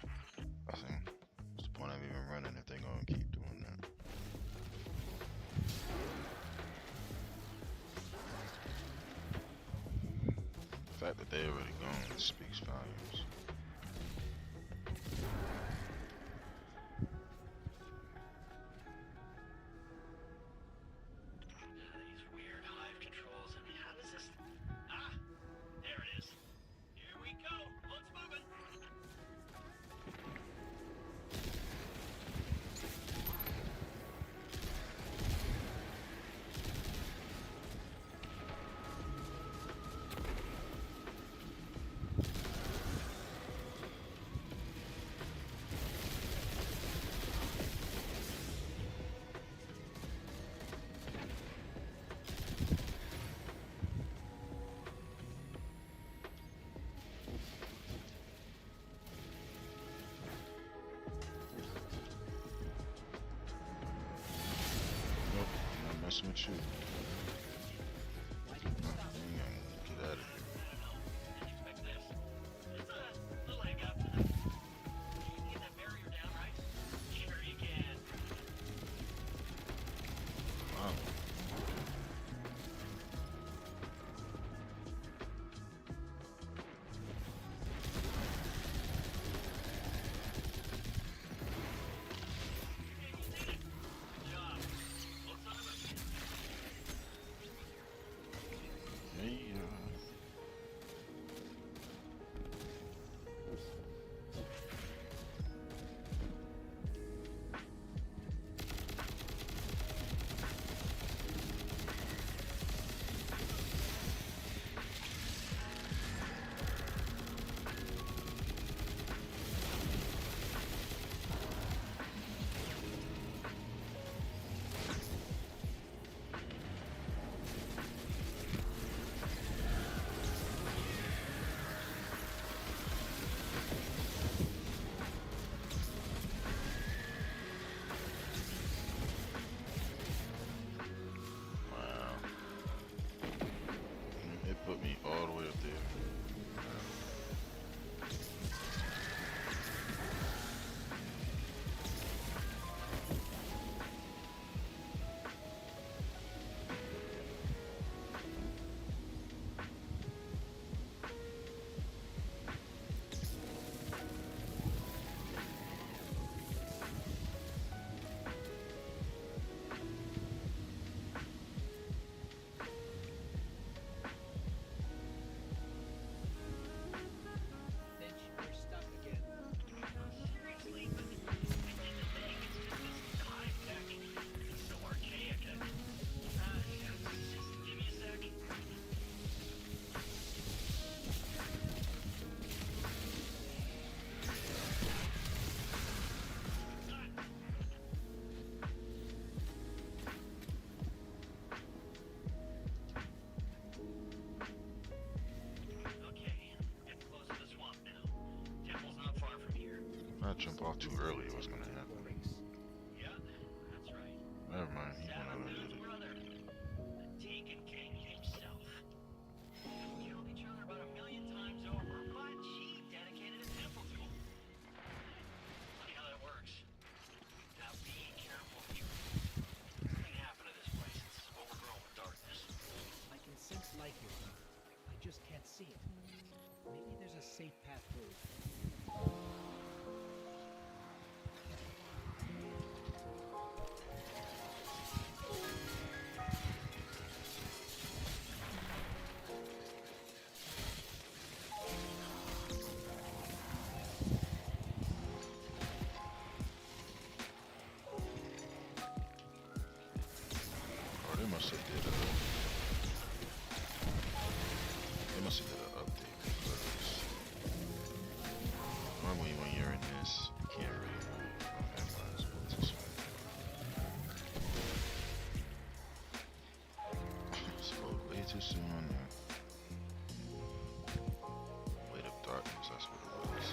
I think what's the point of even running if they're gonna keep doing that? The fact that they already gone speaks volumes. These weird hive controls, and how does this... Ah! There it is. Here we go. Let's move it. Nope, I'm not messing with you. Get out of here. Didn't expect this. It's a little hang up. You can get that barrier down, right? Sure you can. Wow. Good job. Looks on it. Hey, wow. It put me all the way up there. Finch, you're stuck again. Seriously? I did the thing. It's just this hive tech. It's so archaic. Just give me a sec. Okay, getting close to the swamp now. Temple's not far from here. I jump off too early. What's gonna happen? Yeah, that's right. Never mind. He went on and Sabathun's did it. brother, the Taken King himself. They killed each other about 1,000,000 times over, but she dedicated a temple to him. Funny how that works. Now be careful here. Nothing happened to this place. It's overgrown with darkness. I can sense life here. I just can't see it. Maybe there's a safe path through. Oh, they must have did they must have did an update because normally when you're in this, you can't really move. Okay, might as well this way. Spoke way too soon on that. Weight of darkness, that's what it was.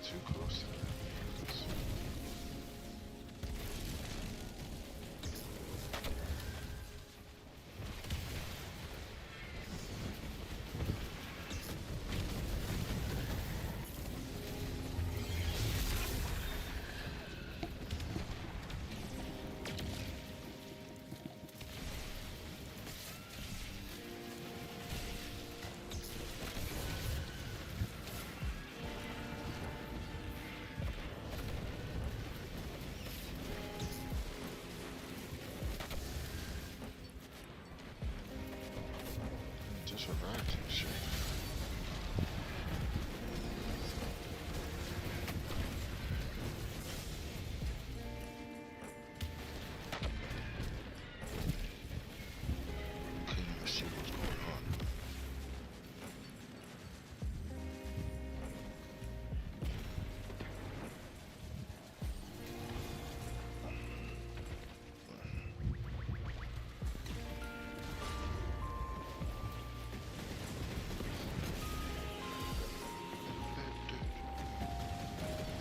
too close to that. Just relax and shit. Couldn't even see what's going on.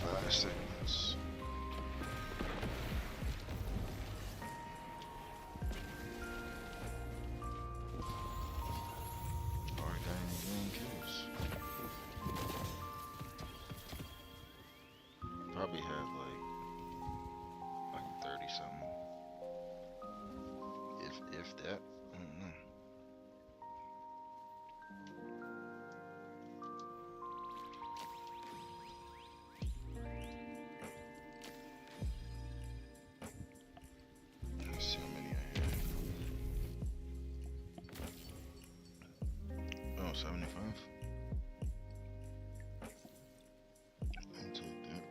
Five seconds. Already got any game kills. Probably have like 30 something. If that. I don't know. Let's see how many I have. Oh, 75. I'll take that.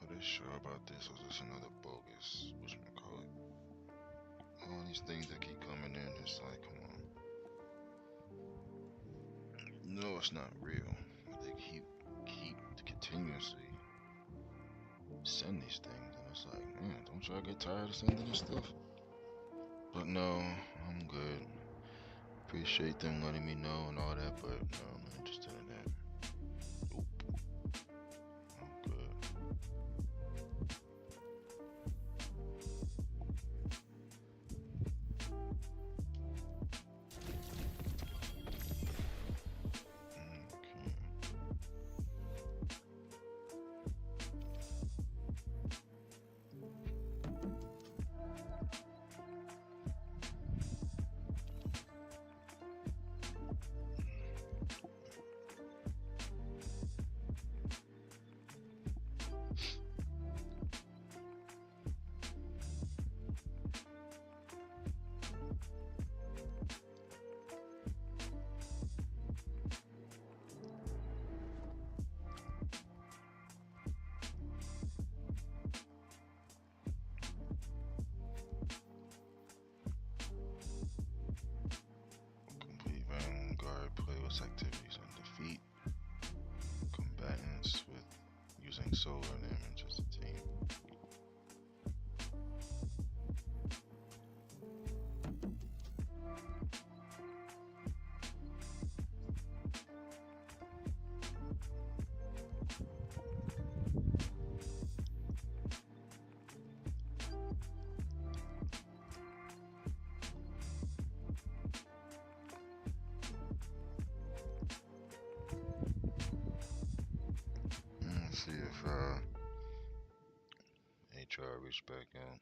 Are they sure about this, or is this another bogus? Whatchamacallit? All these things that keep coming in, it's like, come on. No, it's not real. But they keep continuously send these things, and it's like, man, don't y'all get tired of sending this stuff? But no, I'm good. Appreciate them letting me know and all that, but no, I'm not interested in that. Nope. I'm good. Okay. Complete Vanguard playlist activities and defeat combatants with using solar damage as a team. Let's see if HR reached back out.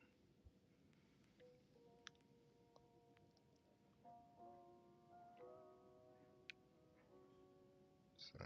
So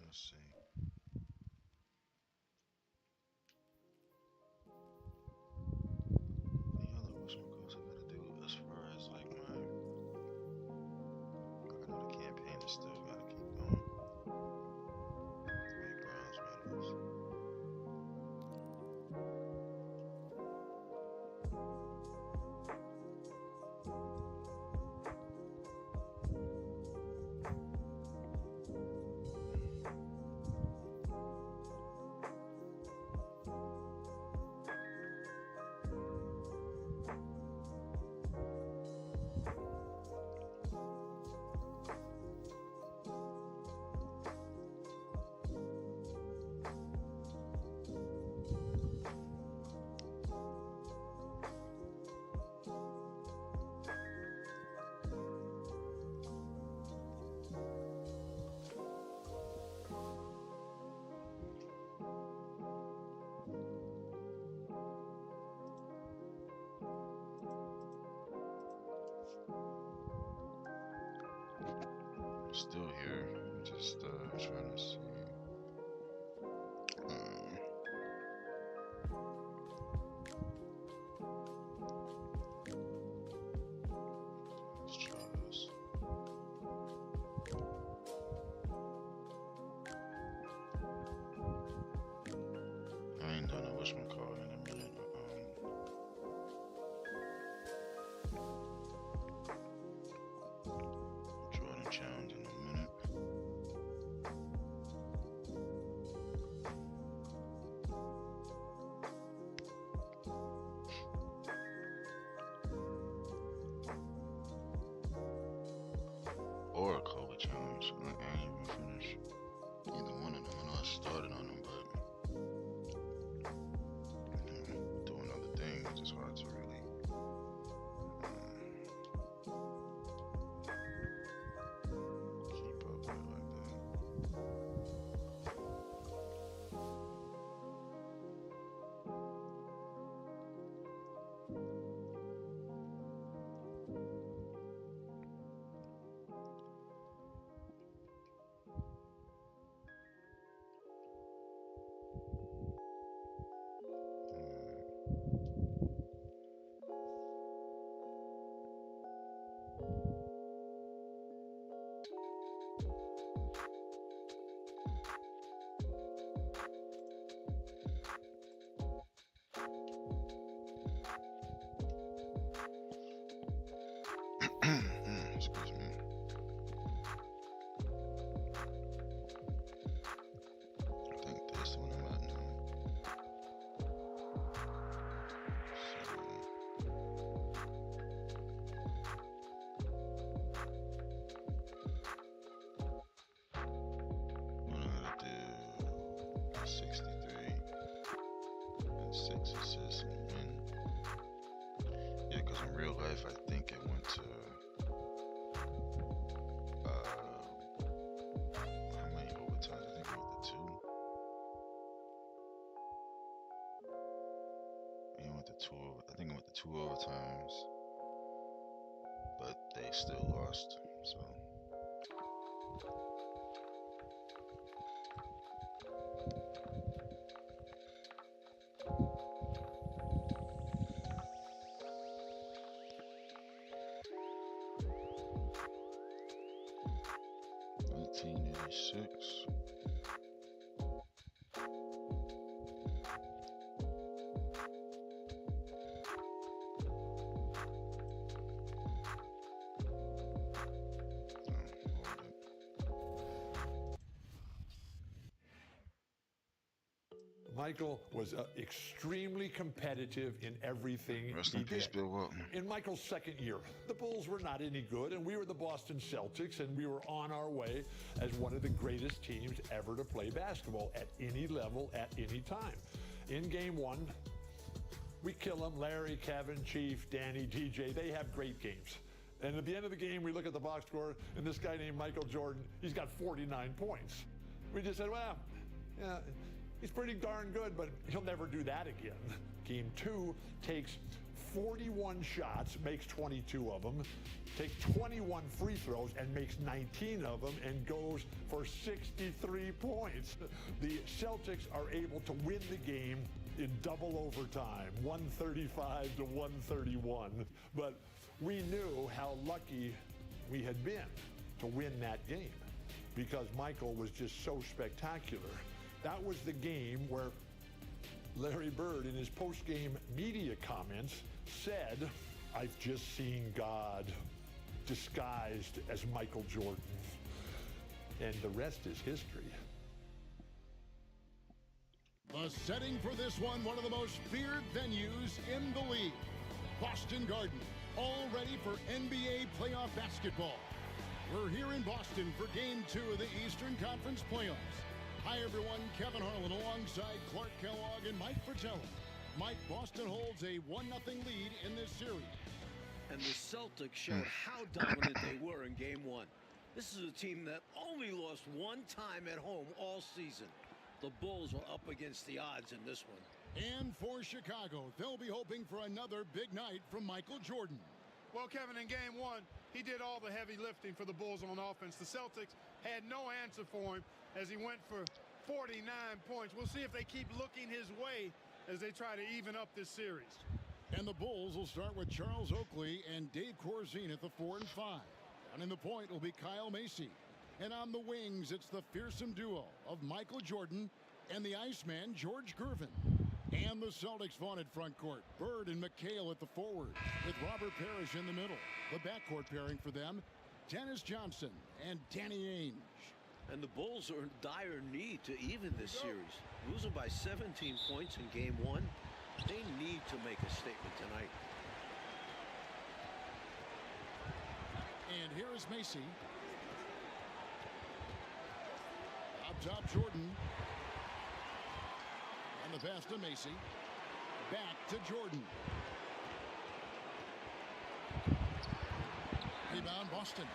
Let's see. The other whatchamacalls I gotta do as far as like my, I know the campaign is still gotta keep going. Make bronze medals. Still here, just trying to see. Let's try this. I ain't done a whatchamacallit in a minute. Jordan challenge in a minute. Or a Kobe challenge. I ain't even finished either one of them. I know I started on them, but doing other things, it's just hard to really keep up with it like that. Excuse me. I think that's the one I'm at now. So, what I gotta do 63 and 6 assists and win. Yeah, because in real life, I think it went to how many overtimes? I think it went to 2. I think it went to 2 overtimes, but they still lost. So 1986. Michael was extremely competitive in everything Rest he in peace, did. Bill Walton. In Michael's second year, the Bulls were not any good, and we were the Boston Celtics, and we were on our way as one of the greatest teams ever to play basketball at any level, at any time. In game one, we kill them. Larry, Kevin, Chief, Danny, DJ, they have great games. And at the end of the game, we look at the box score, and this guy named Michael Jordan, he's got 49 points. We just said, well, yeah, he's pretty darn good, but he'll never do that again. Game two takes 41 shots, makes 22 of them, takes 21 free throws and makes 19 of them, and goes for 63 points. The Celtics are able to win the game in double overtime, 135 to 131. But we knew how lucky we had been to win that game because Michael was just so spectacular. That was the game where Larry Bird, in his post-game media comments, said, "I've just seen God disguised as Michael Jordan." And the rest is history. The setting for this one of the most feared venues in the league. Boston Garden, all ready for NBA playoff basketball. We're here in Boston for Game 2 of the Eastern Conference playoffs. Hi, everyone. Kevin Harlan alongside Clark Kellogg and Mike Fratello. Mike, Boston holds a 1-0 lead in this series. And the Celtics showed how dominant they were in Game 1. This is a team that only lost one time at home all season. The Bulls were up against the odds in this one. And for Chicago, they'll be hoping for another big night from Michael Jordan. Well, Kevin, in Game 1, he did all the heavy lifting for the Bulls on offense. The Celtics had no answer for him as he went for 49 points. We'll see if they keep looking his way as they try to even up this series. And the Bulls will start with Charles Oakley and Dave Corzine at the 4 and 5. Running the point will be Kyle Macy. And on the wings, it's the fearsome duo of Michael Jordan and the Iceman, George Gervin. And the Celtics vaunted front court. Bird and McHale at the forward, with Robert Parrish in the middle. The backcourt pairing for them, Dennis Johnson and Danny Ainge. And the Bulls are in dire need to even this series. Losing by 17 points in Game 1, they need to make a statement tonight. And here is Macy. Up top, Jordan. And the pass to Macy. Back to Jordan. Rebound, Boston.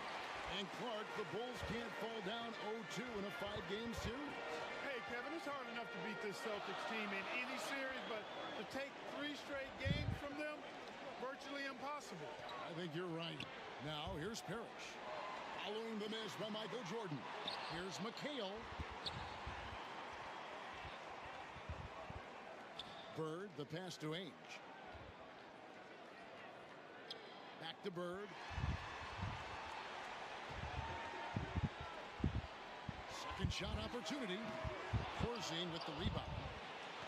And Clark, the Bulls can't fall down 0-2 in a 5-game series. Hey, Kevin, it's hard enough to beat this Celtics team in any series, but to take 3 straight games from them, virtually impossible. I think you're right. Now, here's Parrish. Following the miss by Michael Jordan. Here's McHale. Bird, the pass to Ainge. Back to Bird. Second shot opportunity. Corzine with the rebound.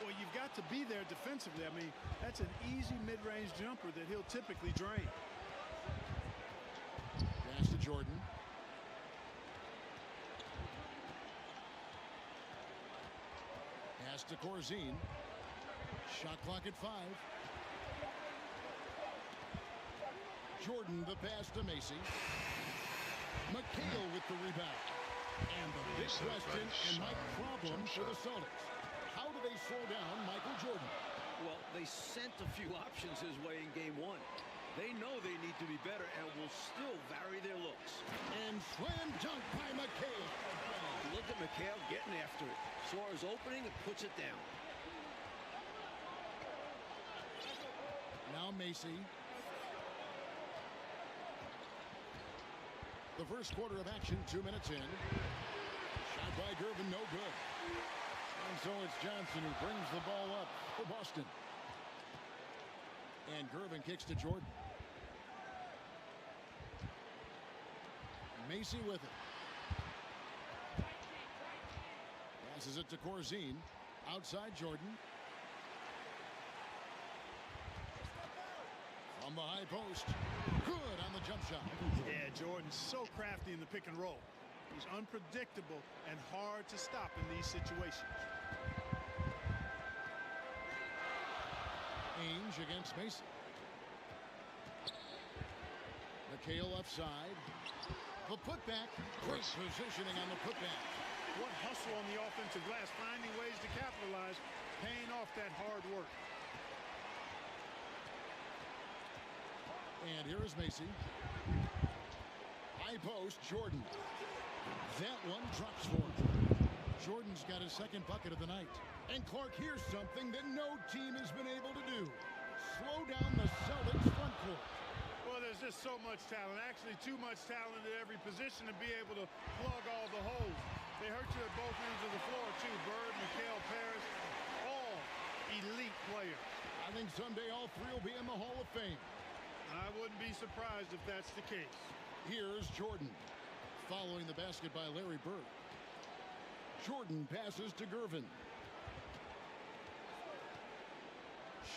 Well, you've got to be there defensively. I mean, that's an easy mid-range jumper that he'll typically drain. Pass to Jordan. Pass to Corzine. Shot clock at 5. Jordan, the pass to Macy. McHale with the rebound. And the big question and Mike problem for the Celtics. How do they slow down Michael Jordan? Well, they sent a few options his way in Game 1. They know they need to be better and will still vary their looks. And slam dunk by McHale. Look at McHale getting after it. Saw his opening and puts it down. Now Macy. The first quarter of action, 2 minutes in. Shot by Gervin, no good. And so it's Johnson who brings the ball up for Boston. And Gervin kicks to Jordan. Macy with it. Passes it to Corzine. Outside Jordan. From the high post. Good on the jump shot. Yeah, Jordan's so crafty in the pick and roll. He's unpredictable and hard to stop in these situations. Ainge against Mason. McHale left side. The putback. Great positioning on the putback. What hustle on the offensive glass, finding ways to capitalize, paying off that hard work. And here is Macy. High post, Jordan. That one drops for him. Jordan's got his second bucket of the night. And Clark, here's something that no team has been able to do. Slow down the Celtics front court. Well, there's just so much talent, actually too much talent at every position to be able to plug all the holes. They hurt you at both ends of the floor, too. Bird, McHale, Parrish, all elite players. I think someday all three will be in the Hall of Fame. I wouldn't be surprised if that's the case. Here's Jordan. Following the basket by Larry Bird. Jordan passes to Gervin.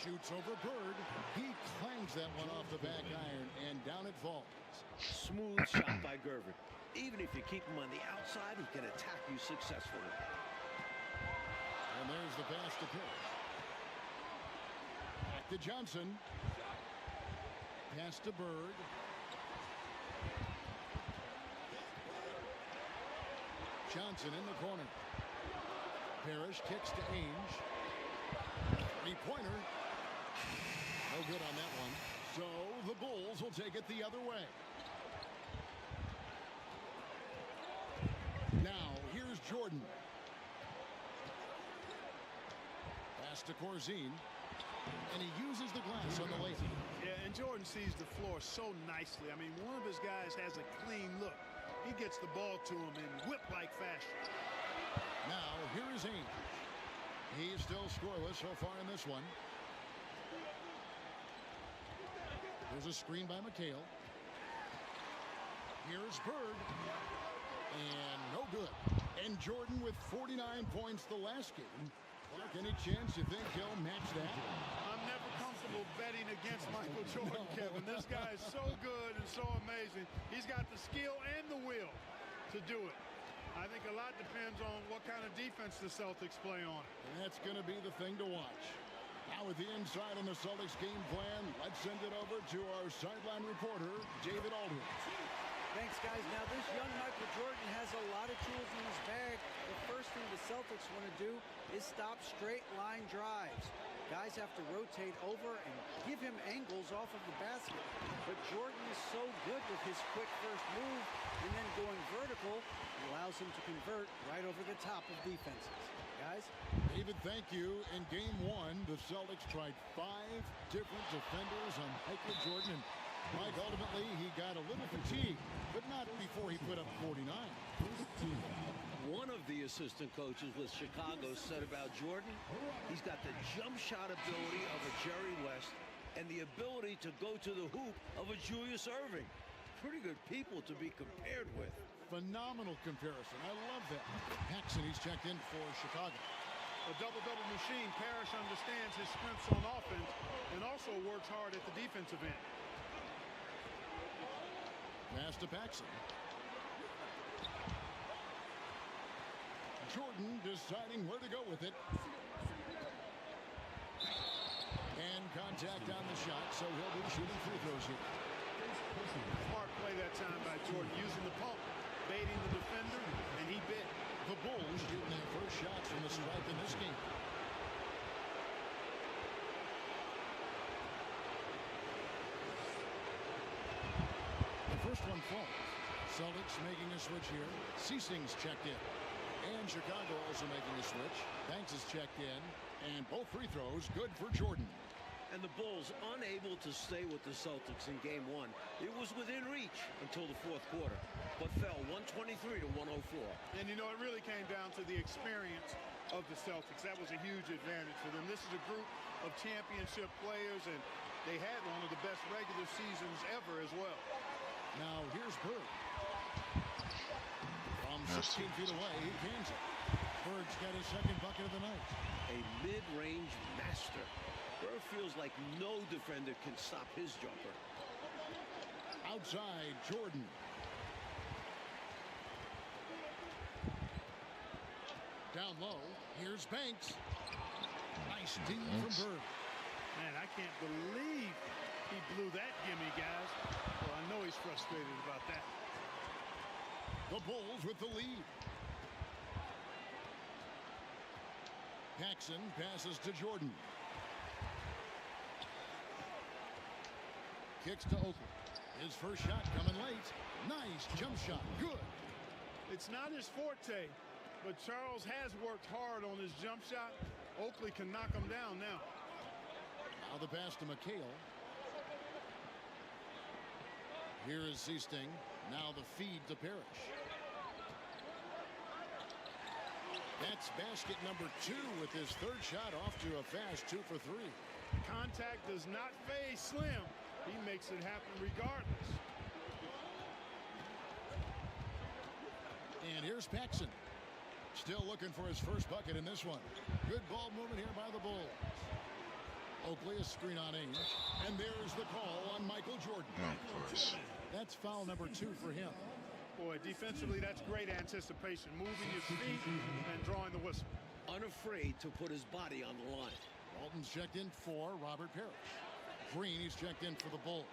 Shoots over Bird. He clangs that one off the back iron, and down it falls. Smooth shot by Gervin. Even if you keep him on the outside, he can attack you successfully. And there's the pass to Parrish. Back to Johnson. Pass to Bird. Johnson in the corner. Parrish kicks to Ainge. Three-pointer. No good on that one. So the Bulls will take it the other way. Now, here's Jordan. Pass to Corzine. And he uses the glass on the layup. Yeah, and Jordan sees the floor so nicely. I mean, one of his guys has a clean look. He gets the ball to him in whip-like fashion. Now, here is Ainge. He's still scoreless so far in this one. There's a screen by McHale. Here's Bird. And no good. And Jordan with 49 points the last game. Clark, any chance you think he'll match that? I'm never comfortable betting against Michael Jordan, Kevin. This guy is so good and so amazing. He's got the skill and the will to do it. I think a lot depends on what kind of defense the Celtics play on. And that's going to be the thing to watch. Now with the inside on the Celtics game plan, let's send it over to our sideline reporter, David Aldridge. Thanks, guys. Now, this young Michael Jordan has a lot of tools in his bag. The first thing the Celtics want to do is stop straight line drives. Guys have to rotate over and give him angles off of the basket. But Jordan is so good with his quick first move and then going vertical, allows him to convert right over the top of defenses. Guys? David, thank you. In game one, the Celtics tried 5 different defenders on Michael Jordan. And Mike, ultimately, he got a little fatigued, but not before he put up 49. One of the assistant coaches with Chicago said about Jordan, he's got the jump shot ability of a Jerry West and the ability to go to the hoop of a Julius Erving. Pretty good people to be compared with. Phenomenal comparison. I love that. Paxson, he's checked in for Chicago. A double-double machine. Parrish understands his strengths on offense and also works hard at the defensive end. Pass to Paxson. Jordan deciding where to go with it. And contact on the shot, so he'll be shooting free throws here. Smart play that time by Jordan, using the pump, baiting the defender, and he bit. The Bulls shooting their first shots from the stripe in this game. The first one falls. Celtics making a switch here. Ceasing's checked in. And Chicago also making a switch. Banks is checked in. And both free throws good for Jordan. And the Bulls unable to stay with the Celtics in game one. It was within reach until the fourth quarter, but fell 123 to 104. And you know, it really came down to the experience of the Celtics. That was a huge advantage for them. This is a group of championship players, and they had one of the best regular seasons ever as well. Now here's Bird. From 16 feet away, he cans it. Bird's got his second bucket of the night. A mid-range master. Bird feels like no defender can stop his jumper. Outside, Jordan. Down low, here's Banks. Nice D from Bird. Man, I can't believe he blew that gimme, guys. Well, I know he's frustrated about that. The Bulls with the lead. Paxson passes to Jordan. Kicks to Oakley. His first shot coming late. Nice jump shot. Good. It's not his forte, but Charles has worked hard on his jump shot. Oakley can knock him down now. Now the pass to McHale. Here is Seasting. Now the feed to Parrish. That's basket number 2 with his third shot off to a fast 2 for 3. Contact does not phase Slim. He makes it happen regardless. And here's Paxson. Still looking for his first bucket in this one. Good ball movement here by the Bulls. Oakley, a screen on Ainge. And there's the call on Michael Jordan. Of course. That's foul number 2 for him. Boy, defensively, that's great anticipation. Moving his feet and drawing the whistle. Unafraid to put his body on the line. Walton's checked in for Robert Parrish. Green, he's checked in for the Bulls.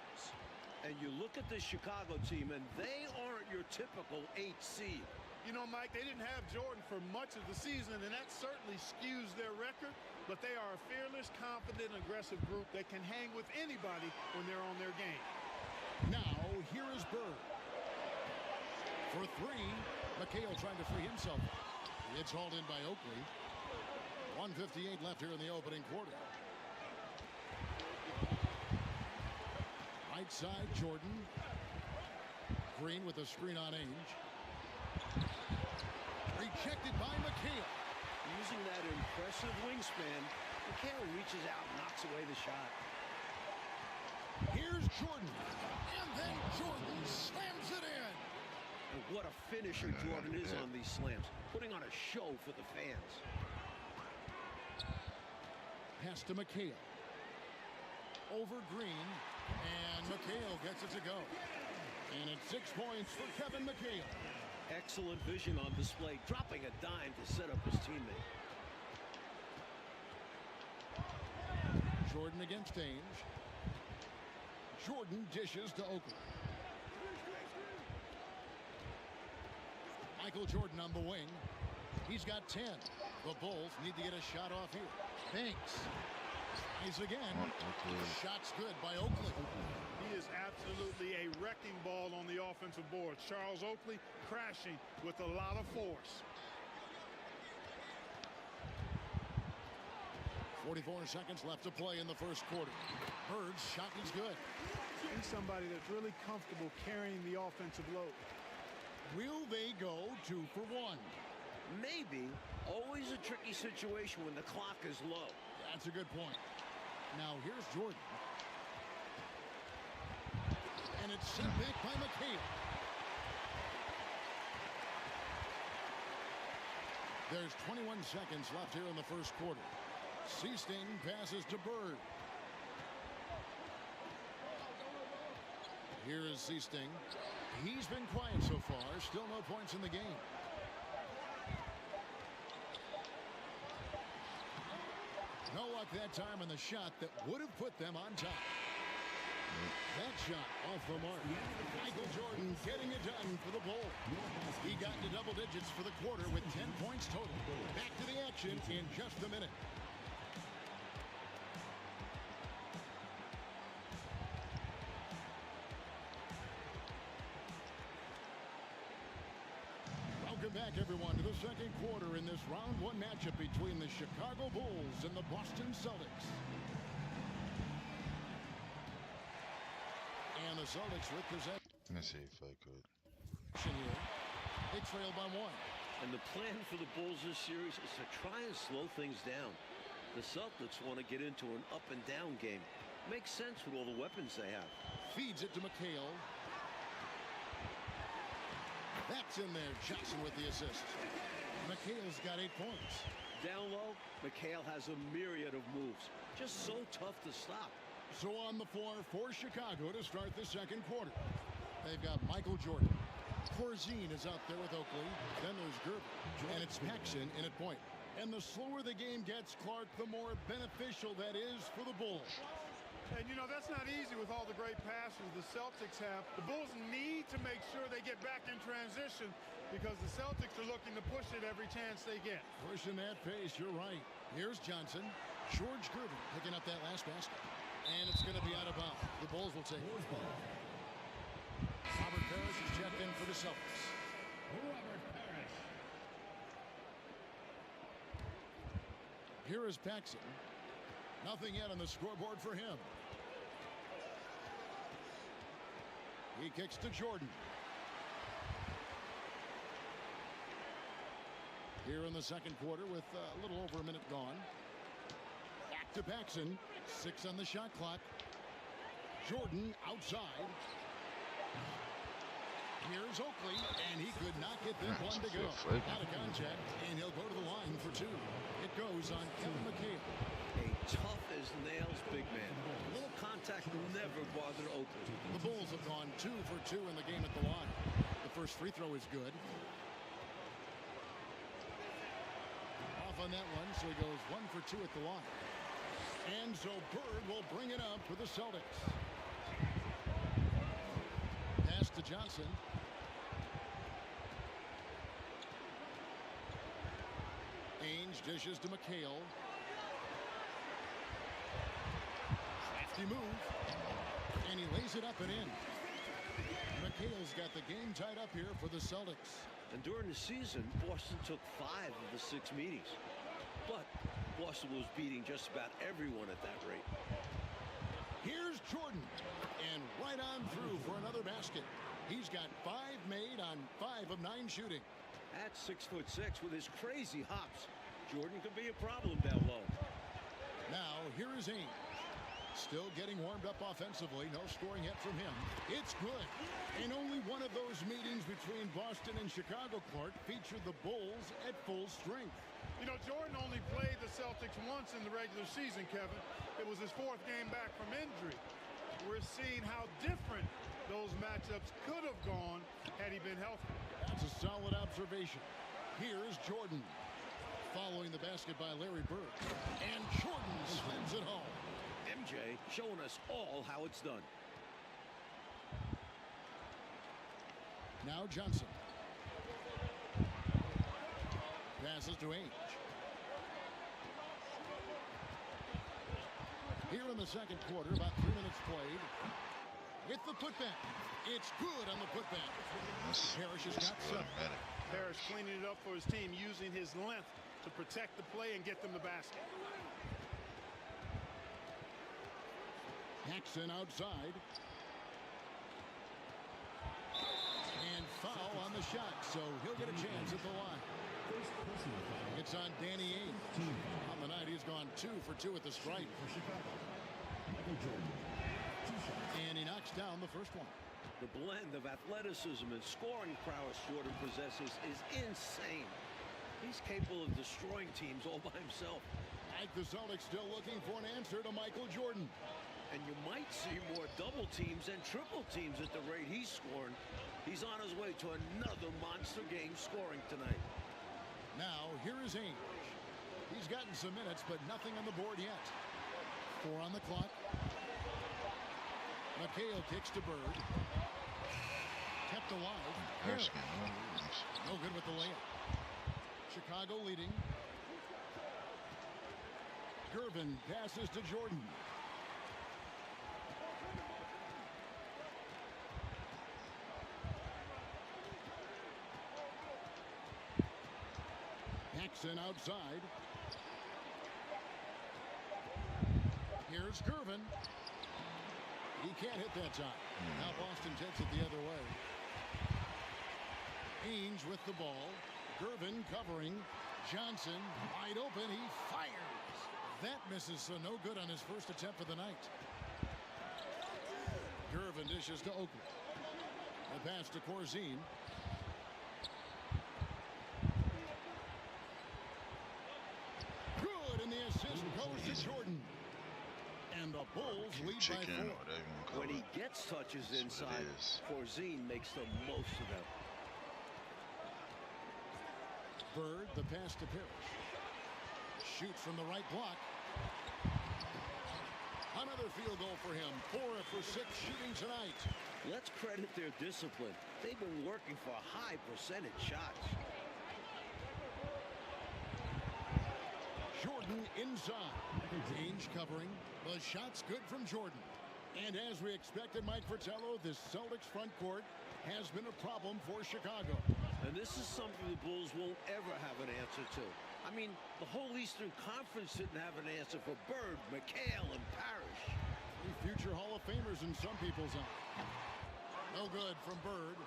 And you look at this Chicago team, and they aren't your typical 8 seed. You know, Mike, they didn't have Jordan for much of the season, and that certainly skews their record. But they are a fearless, confident, aggressive group that can hang with anybody when they're on their game. Now, here is Bird. For 3, McHale trying to free himself. It's hauled in by Oakley. 1:58 left here in the opening quarter. Right side, Jordan. Green with a screen on Ainge. Rejected by McHale. Using that impressive wingspan, McHale reaches out and knocks away the shot. Here's Jordan. And then Jordan slams it in. And what a finisher Jordan is on these slams. Putting on a show for the fans. Pass to McHale. Over Green. And McHale gets it to go. And it's 6 points for Kevin McHale. Excellent vision on display, dropping a dime to set up his teammate. Jordan against Ainge. Jordan dishes to Oakley. Michael Jordan on the wing. He's got 10. The Bulls need to get a shot off here. Banks. Tries again. Shot's good by Oakley. He is absolutely a wrecking ball on the offensive board. Charles Oakley crashing with a lot of force. 44 seconds left to play in the first quarter. Bird's shot is good. He's somebody that's really comfortable carrying the offensive load. Will they go 2 for 1? Maybe. Always a tricky situation when the clock is low. That's a good point. Now here's Jordan. And it's sent back by McHale. There's 21 seconds left here in the first quarter. Seasting passes to Bird. Here is Seasting. He's been quiet so far. Still no points in the game. No luck that time on the shot that would have put them on top. That shot off the mark. Michael Jordan getting it done for the Bulls. He got into double digits for the quarter with 10 points total. Back to the action in just a minute. Welcome back, everyone, to the second quarter in this round 1 matchup between the Chicago Bulls and the Boston Celtics. the Celtics with possession Let me see if I could. here. They trail by 1. And the plan for the Bulls this series is to try and slow things down. The Celtics want to get into an up and down game. Makes sense with all the weapons they have. Feeds it to McHale. That's in there. Johnson with the assist. McHale's got 8 points. Down low, McHale has a myriad of moves. Just so tough to stop. So on the floor for Chicago to start the second quarter. They've got Michael Jordan. Corzine is out there with Oakley. Then there's Gerber. And it's Paxson in at point. And the slower the game gets, Clark, the more beneficial that is for the Bulls. And you know, that's not easy with all the great passes the Celtics have. The Bulls need to make sure they get back in transition because the Celtics are looking to push it every chance they get. Pushing that pace, you're right. Here's Johnson. George Gervin picking up that last basket. And it's going to be out of bounds. The Bulls will take it. Robert Parrish is checked in for the Celtics. Robert Parrish. Here is Paxson. Nothing yet on the scoreboard for him. He kicks to Jordan. Here in the second quarter with a little over a minute gone. Back to Paxson. 6 on the shot clock. Jordan outside. Here's Oakley, and he could not get that one to go. Out of contact, and he'll go to the line for 2. It goes on Kevin McHale. A tough as nails big man. A little contact never bothered Oakley. The Bulls have gone 2 for 2 in the game at the line. The first free throw is good. Off on that one, so he goes 1 for 2 at the line. And so Bird will bring it up for the Celtics. Pass to Johnson. Ainge dishes to McHale. Crafty move. And he lays it up and in. McHale's got the game tied up here for the Celtics. And during the season, Boston took 5 of the 6 meetings. But Boston was beating just about everyone at that rate. Here's Jordan. And right on through for another basket. He's got 5 made on 5 of 9 shooting. At 6'6" with his crazy hops, Jordan could be a problem down low. Now, here is Ainge. Still getting warmed up offensively. No scoring yet from him. It's good. And only one of those meetings between Boston and Chicago, Clark, featured the Bulls at full strength. You know, Jordan only played the Celtics once in the regular season, Kevin. It was his 4th game back from injury. We're seeing how different those matchups could have gone had he been healthy. That's a solid observation. Here's Jordan. Following the basket by Larry Bird. And Jordan slams it home. MJ showing us all how it's done. Now Johnson. Passes to Ainge. Here in the second quarter, about 3 minutes played. With the putback. It's good on the putback. Parrish has got 7. Parrish cleaning it up for his team, using his length to protect the play and get them the basket. Paxson outside. And foul on the shot, so he'll get a chance at the line. It's on Danny Ainge. On the night, he's gone 2 for 2 at the stripe. And he knocks down the first one. The blend of athleticism and scoring prowess Jordan possesses is insane. He's capable of destroying teams all by himself. Like the Celtics still looking for an answer to Michael Jordan. And you might see more double teams and triple teams at the rate he's scoring. He's on his way to another monster game scoring tonight. Now, here is Ainge. He's gotten some minutes, but nothing on the board yet. 4 on the clock. McHale kicks to Bird. Kept alive. No good with the layup. Chicago leading. Gervin passes to Jordan. Paxson outside. Here's Gervin. He can't hit that shot. Now Boston takes it the other way. Ainge with the ball. Gervin covering. Johnson wide open. He fires. That misses, so no good on his first attempt of the night. Gervin dishes to Oakley. The pass to Corzine. Good, and the assist goes to Jordan. And the Bulls lead by Chicken, 4. whatever you want to call When he it. gets touches That's what it inside, is. Corzine makes the most of them. Bird, the pass to Parrish. Shoots from the right block. Another field goal for him. 4 for 6 shooting tonight. Let's credit their discipline. They've been working for high percentage shots. Jordan inside. Ainge covering. The shot's good from Jordan. And as we expected, Mike Fratello, the Celtics front court has been a problem for Chicago. And this is something the Bulls won't ever have an answer to. I mean, the whole Eastern Conference didn't have an answer for Bird, McHale, and Parrish. 3 future Hall of Famers in some people's eyes. No good from Bird.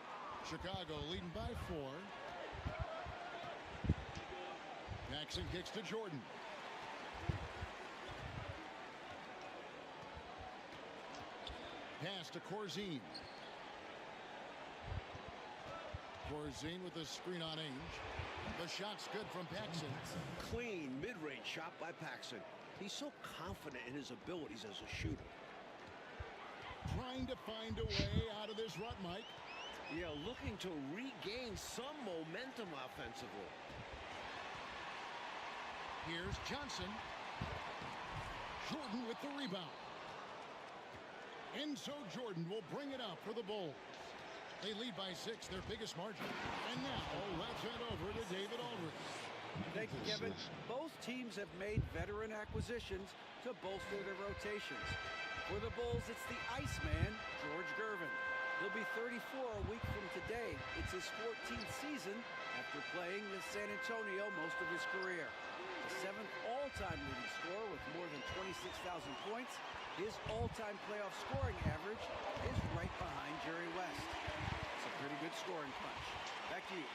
Chicago leading by 4. Paxson kicks to Jordan. Pass to Corzine. Corzine with the screen on Ainge. The shot's good from Paxson. Clean mid-range shot by Paxson. He's so confident in his abilities as a shooter. Trying to find a way out of this rut, Mike. Yeah, looking to regain some momentum offensively. Here's Johnson. Jordan with the rebound. And so Jordan will bring it up for the Bulls. They lead by 6, their biggest margin. And now let's head over to David Aldridge. Thank you, Kevin. Both teams have made veteran acquisitions to bolster their rotations. For the Bulls, it's the Iceman, George Gervin. He'll be 34 a week from today. It's his 14th season after playing with San Antonio most of his career. The 7th all-time leading scorer with more than 26,000 points. His all-time playoff scoring average is right behind Jerry West. It's a pretty good scoring punch. Back to you.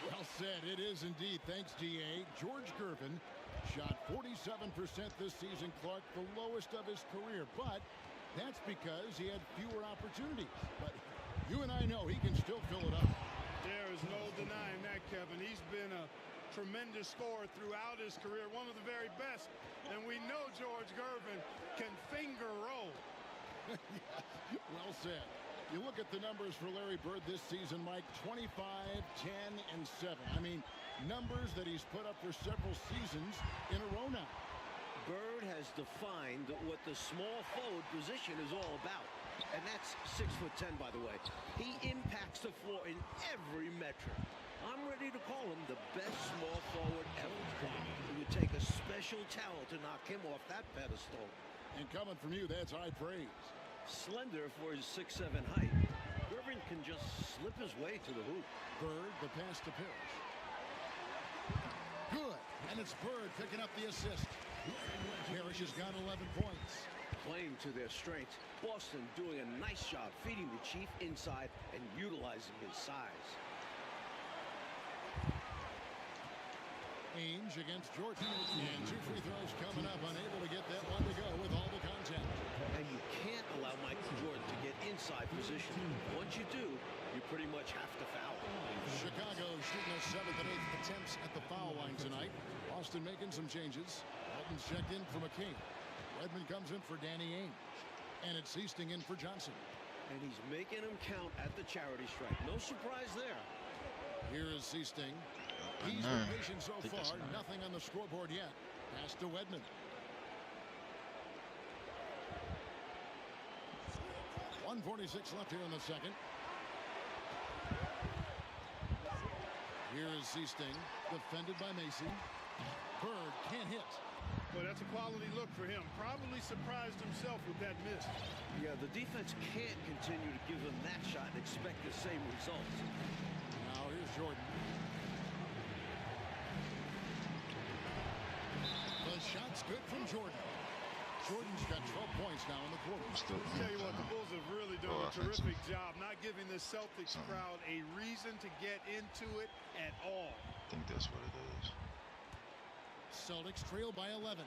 Well said. It is indeed. Thanks, DA. George Gervin shot 47% this season, Clark, the lowest of his career. But that's because he had fewer opportunities. But you and I know he can still fill it up. There is no denying that, Kevin. He's been a tremendous scorer throughout his career, one of the very best. And we know George Gervin can finger roll. Yeah, well said. You look at the numbers for Larry Bird this season, Mike, 25, 10, and 7. I mean, numbers that he's put up for several seasons in a row now. Bird has defined what the small forward position is all about. And that's 6'10", by the way. He impacts the floor in every metric. I'm ready to call him the best small forward ever. It would take a special talent to knock him off that pedestal. And coming from you, that's high praise. Slender for his 6'7" height, Gervin can just slip his way to the hoop. Bird, the pass to Parrish. Good. And it's Bird picking up the assist. Parrish has got 11 points. Playing to their strengths, Boston doing a nice job feeding the Chief inside and utilizing his size. Ainge against Jordan. And 2 free throws coming up. Unable to get that one to go with all the contact. And you can't allow Michael Jordan to get inside position. Once you do, you pretty much have to foul. Chicago shooting their 7th and 8th attempts at the foul line tonight. Boston making some changes. Walton's checked in for McCain. Redmond comes in for Danny Ainge. And it's Easting in for Johnson. And he's making them count at the charity stripe. No surprise there. Here is Easting. He's been patient so far. Nothing on the scoreboard yet. Pass to Wedman. 1:46 left here in the second. Here is Easting, defended by Macy. Bird can't hit. But that's a quality look for him. Probably surprised himself with that miss. Yeah, the defense can't continue to give him that shot and expect the same results. Now here's Jordan. The shot's good from Jordan. Jordan's got 12 points now in the quarter. Still Tell you what, the Bulls have really done a offensive. terrific job not giving the Celtics crowd a reason to get into it at all. I think that's what it is. Celtics trail by 11.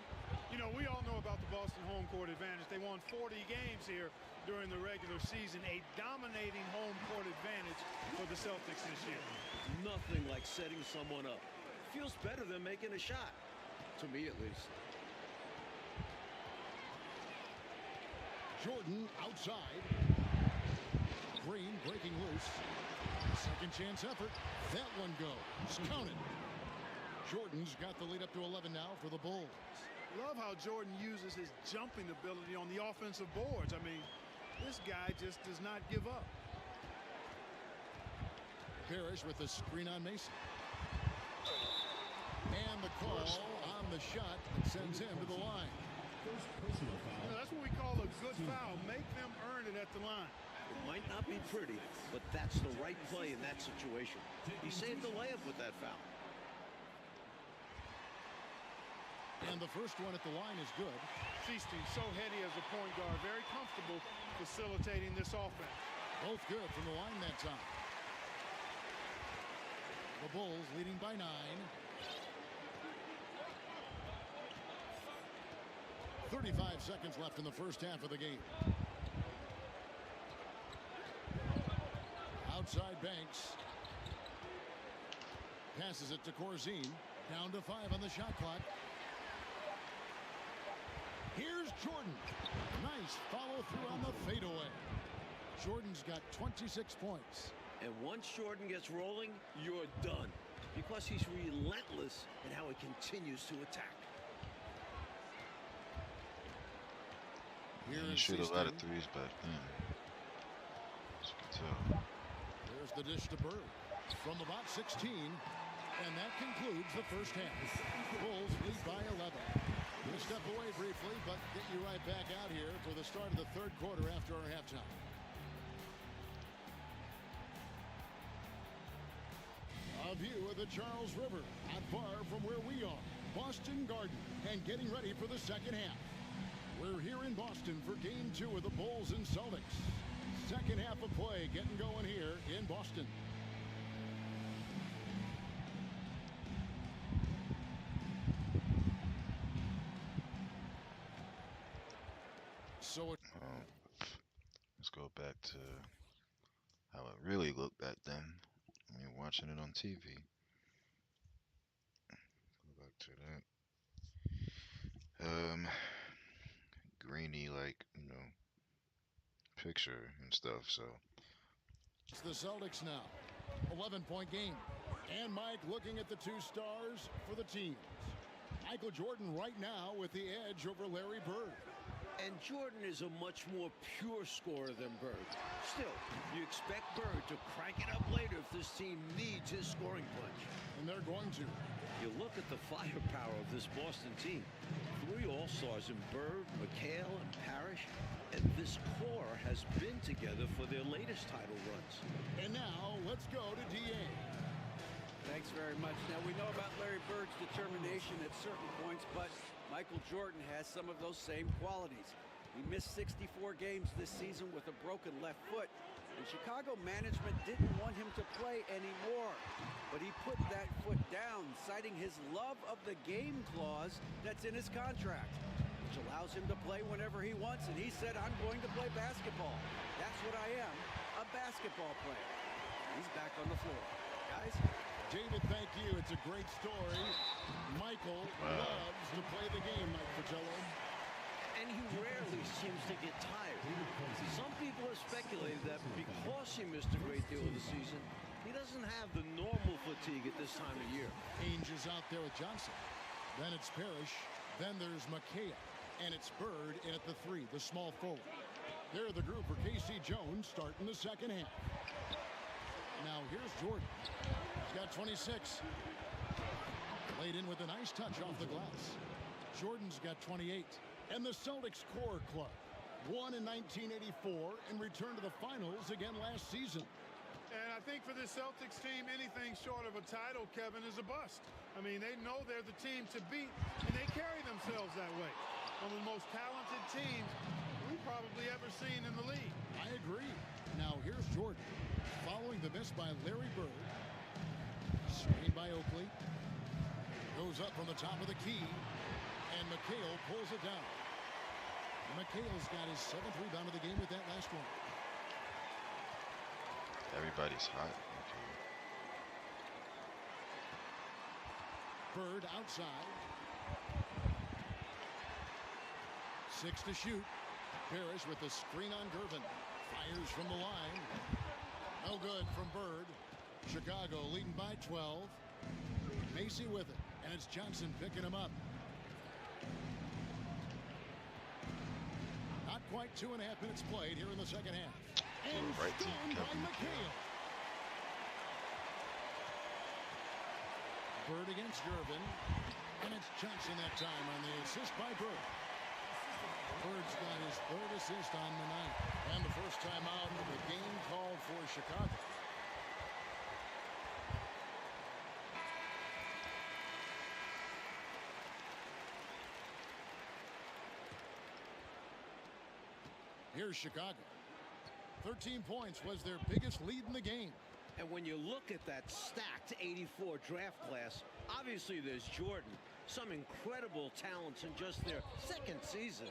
You know, we all know about the Boston home court advantage. They won 40 games here during the regular season. A dominating home court advantage for the Celtics this year. Nothing like setting someone up. Feels better than making a shot. To me, at least. Jordan outside. Green breaking loose. Second chance effort. That one goes. Counted. Jordan's got the lead up to 11 now for the Bulls. Love how Jordan uses his jumping ability on the offensive boards. I mean, this guy just does not give up. Parrish with the screen on Mason. And the call on the shot that sends him to the line. You know, that's what we call a good foul. Make them earn it at the line. It might not be pretty, but that's the right play in that situation. He saved the layup with that foul. And the first one at the line is good. Feasting so heady as a point guard. Very comfortable facilitating this offense. Both good from the line that time. The Bulls leading by 9. .35 seconds left in the first half of the game. Outside Banks. Passes it to Corzine. Down to 5 on the shot clock. Here's Jordan. Nice follow through on the fadeaway. Jordan's got 26 points. And once Jordan gets rolling, you're done. Because he's relentless in how he continues to attack. He shoot a lot of threes back then. As you can tell. There's the dish to Bird from about 16. And that concludes the first half. Bulls lead by 11. We'll step away briefly, but get you right back out here for the start of the third quarter after our halftime. A view of the Charles River, not far from where we are, Boston Garden, and getting ready for the second half. We're here in Boston for Game 2 of the Bulls and Celtics. Second half of play getting going here in Boston. So let's go back to how it really looked back then. I mean, watching it on TV. Go back to that. Grainy, like, you know, picture and stuff. So it's the Celtics now. 11-point game. And Mike looking at the two stars for the teams. Michael Jordan right now with the edge over Larry Bird. And Jordan is a much more pure scorer than Bird. Still, you expect Bird to crank it up later if this team needs his scoring punch. And they're going to. You look at the firepower of this Boston team. 3 All-Stars in Bird, McHale, and Parrish. And this core has been together for their latest title runs. And now, let's go to D.A. Thanks very much. Now, we know about Larry Bird's determination at certain points, but Michael Jordan has some of those same qualities. He missed 64 games this season with a broken left foot, and Chicago management didn't want him to play anymore. But he put that foot down, citing his love of the game clause that's in his contract, which allows him to play whenever he wants, and he said, I'm going to play basketball. That's what I am, a basketball player. He's back on the floor. Guys? David, thank you. It's a great story. Michael loves to play the game, Mike Fratello. And he rarely seems to get tired. Some people have speculated that because he missed a great deal of the season, he doesn't have the normal fatigue at this time of year. Ainge is out there with Johnson. Then it's Parrish. Then there's McHale. And it's Bird in at the 3, the small forward. They're the group for K.C. Jones starting the second half. Now here's Jordan. He's got 26. Laid in with a nice touch off the glass. Jordan's got 28. And the Celtics core club won in 1984 and returned to the finals again last season. And I think for this Celtics team, anything short of a title, Kevin, is a bust. I mean, they know they're the team to beat, and they carry themselves that way. one of the most talented teams we've probably ever seen in the league. I agree. Now here's Jordan. Following the miss by Larry Bird. Screen by Oakley. Goes up from the top of the key. And McHale pulls it down. McHale's got his 7th rebound of the game with that last one. Everybody's hot. Okay. Bird outside. 6 to shoot. Parrish with the screen on Gervin. Fires from the line. No good from Bird. Chicago leading by 12. Macy with it. And it's Johnson picking him up. Not quite 2.5 minutes played here in the second half. And Right to stolen by Kevin McHale. Bird against Gervin. And it's Johnson that time on the assist by Bird. Bird's got his 3rd assist on the night. And the first time out of the game called for Chicago. Here's Chicago. 13 points was their biggest lead in the game. And when you look at that stacked 84 draft class, obviously there's Jordan. Some incredible talents in just their 2nd season.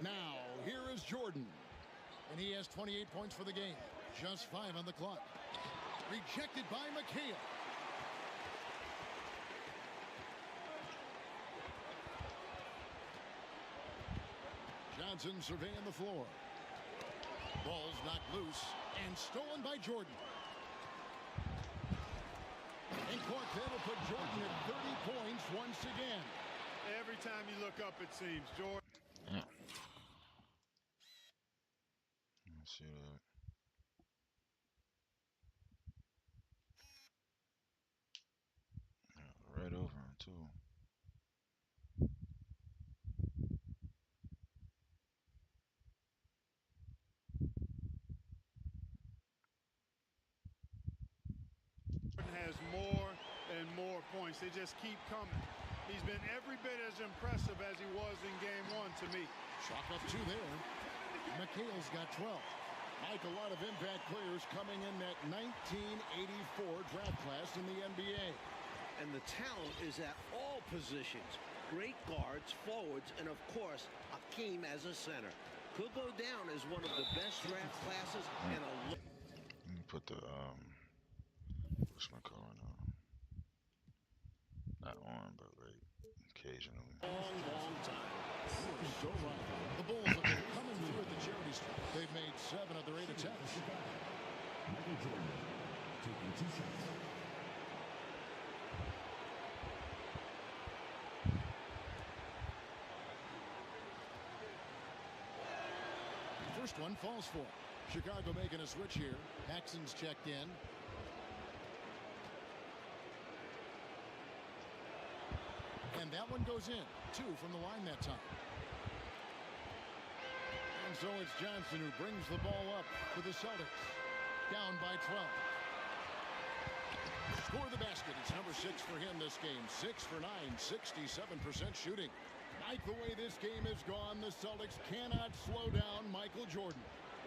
Now, here is Jordan. And he has 28 points for the game. Just 5 on the clock. Rejected by McHale. Johnson surveying the floor. Ball's knocked loose and stolen by Jordan. And Quartet will put Jordan at 30 points once again. Every time you look up, it seems, Jordan. Yeah. Let's see that. Yeah, right over him too. Has more and more points. They just keep coming. He's been every bit as impressive as he was in game 1 to me. Chalk up 2 there. McHale's got 12. Mike, a lot of impact players coming in that 1984 draft class in the NBA. And the talent is at all positions. Great guards, forwards, and of course, Hakeem as a center. Could go down as one of the best draft classes in a Let me put the what's my color now? Not on, but like occasionally. long time. You're so right. The Bulls have been coming through at the charity stripe. They've made 7 of their 8 attempts. Michael Jordan taking 2 shots. First one falls for. Chicago making a switch here. Paxson's checked in. And that one goes in. 2 from the line that time. And so it's Johnson who brings the ball up for the Celtics. Down by 12. Score the basket. It's number 6 for him this game. 6 for 9, 67% shooting. Like the way this game has gone, the Celtics cannot slow down Michael Jordan.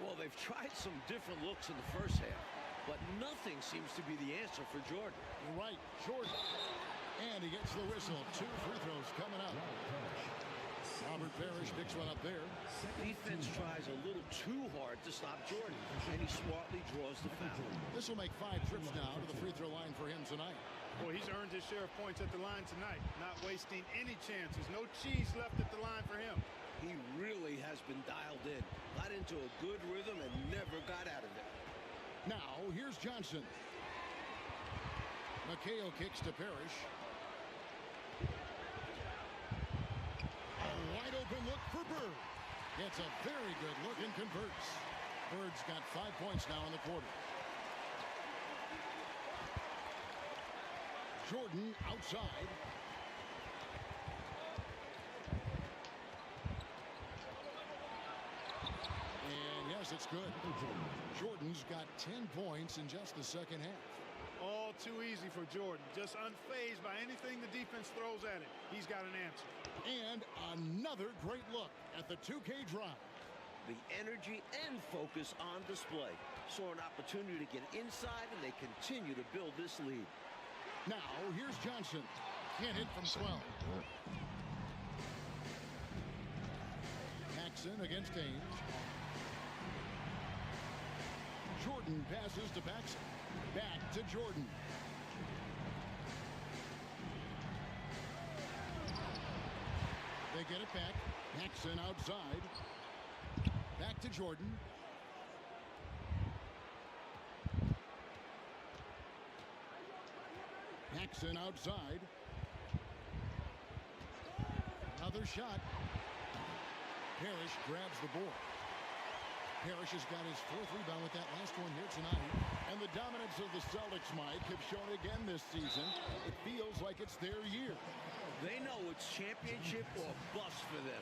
Well, they've tried some different looks in the first half, but nothing seems to be the answer for Jordan. You're right, Jordan. And he gets the whistle. 2 free throws coming up. Robert Parrish picks one up there. Defense tries a little too hard to stop Jordan, and he smartly draws the foul. This will make 5 trips now to the free throw line for him tonight. Boy, he's earned his share of points at the line tonight. Not wasting any chances. No cheese left at the line for him. He really has been dialed in. Got into a good rhythm and never got out of it. Now, here's Johnson. McHale kicks to Parrish. A wide open look for Bird. Gets a very good look and converts. Bird's got 5 points now in the quarter. Jordan outside. And yes, it's good. Jordan's got 10 points in just the second half. All it too easy for Jordan. Just unfazed by anything the defense throws at him. He's got an answer. And another great look at the 2K drive. The energy and focus on display. Saw an opportunity to get inside, and they continue to build this lead. Now, here's Johnson. Can't hit from 12. Paxson against Ainge. Jordan passes to Paxson. Back to Jordan. They get it back. Paxson outside. Back to Jordan. Paxson outside. Another shot. Parrish grabs the board. Parrish has got his 4th rebound with that last one here tonight. And the dominance of the Celtics, Mike, have shown again this season. It feels like it's their year. They know it's championship or bust for them.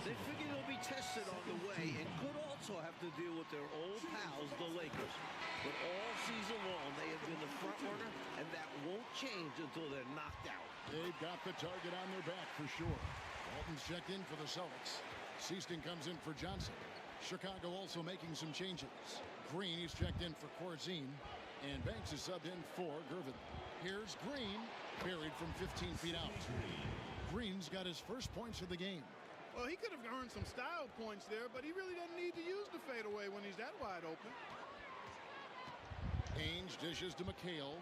They figure they'll be tested on the way and could also have to deal with their old pals, the Lakers. But all season long, they have been the front runner, and that won't change until they're knocked out. They've got the target on their back for sure. Walton's checked in for the Celtics. Seaston comes in for Johnson. Chicago also making some changes. Green is checked in for Corzine, and Banks is subbed in for Gervin. Here's Green, buried from 15 feet out. Green's got his first points of the game. Well, he could have earned some style points there, but he really doesn't need to use the fadeaway when he's that wide open. Ainge dishes to McHale.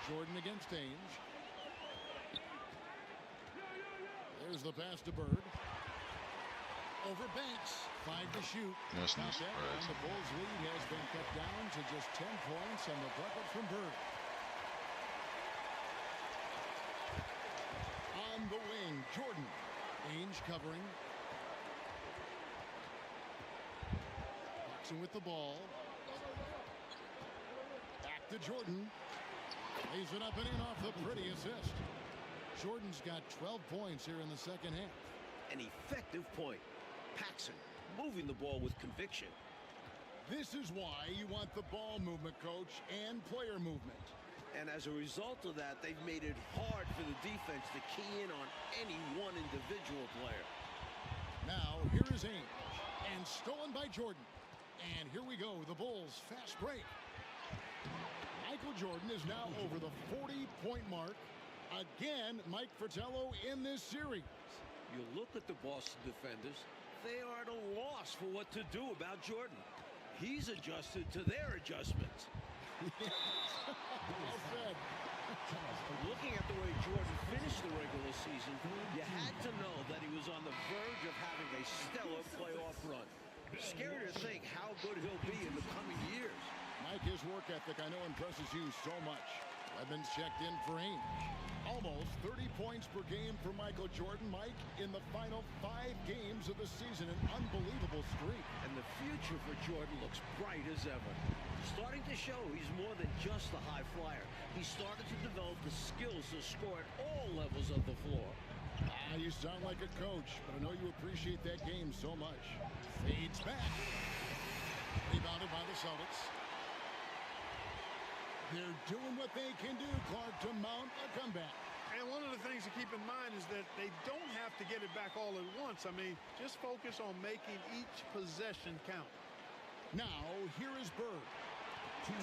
Jordan against Ainge. There's the pass to Bird. Over Banks. 5 to shoot. That's no Not that one. surprise. The Bulls' lead has been cut down to just 10 points on the bucket from Bird. On the wing, Jordan. Ainge covering. Paxson with the ball. Back to Jordan. Lays it up and in off the pretty assist. Jordan's got 12 points here in the second half. An effective point. Paxson moving the ball with conviction. This is why you want the ball movement, coach, and player movement. And as a result of that, they've made it hard for the defense to key in on any one individual player. Now, here is Ainge. And stolen by Jordan. And here we go, the Bulls fast break. Michael Jordan is now over the 40-point mark. Again, Mike Fratello in this series. You look at the Boston defenders, they are at a loss for what to do about Jordan. He's adjusted to their adjustments. Well said. Looking at the way Jordan finished the regular season, you had to know that he was on the verge of having a stellar playoff run. Scary to think how good he'll be in the coming years. Mike, his work ethic I know impresses you so much. Evans checked in for Ainge. Almost 30 points per game for Michael Jordan, Mike, in the final 5 games of the season. An unbelievable streak. And the future for Jordan looks bright as ever. Starting to show he's more than just a high flyer. He started to develop the skills to score at all levels of the floor. You sound like a coach, but I know you appreciate that game so much. Fades back. Rebounded by the Celtics. They're doing what they can do, Clark, to mount a comeback. And one of the things to keep in mind is that they don't have to get it back all at once. I mean, just focus on making each possession count. Now, here is Bird.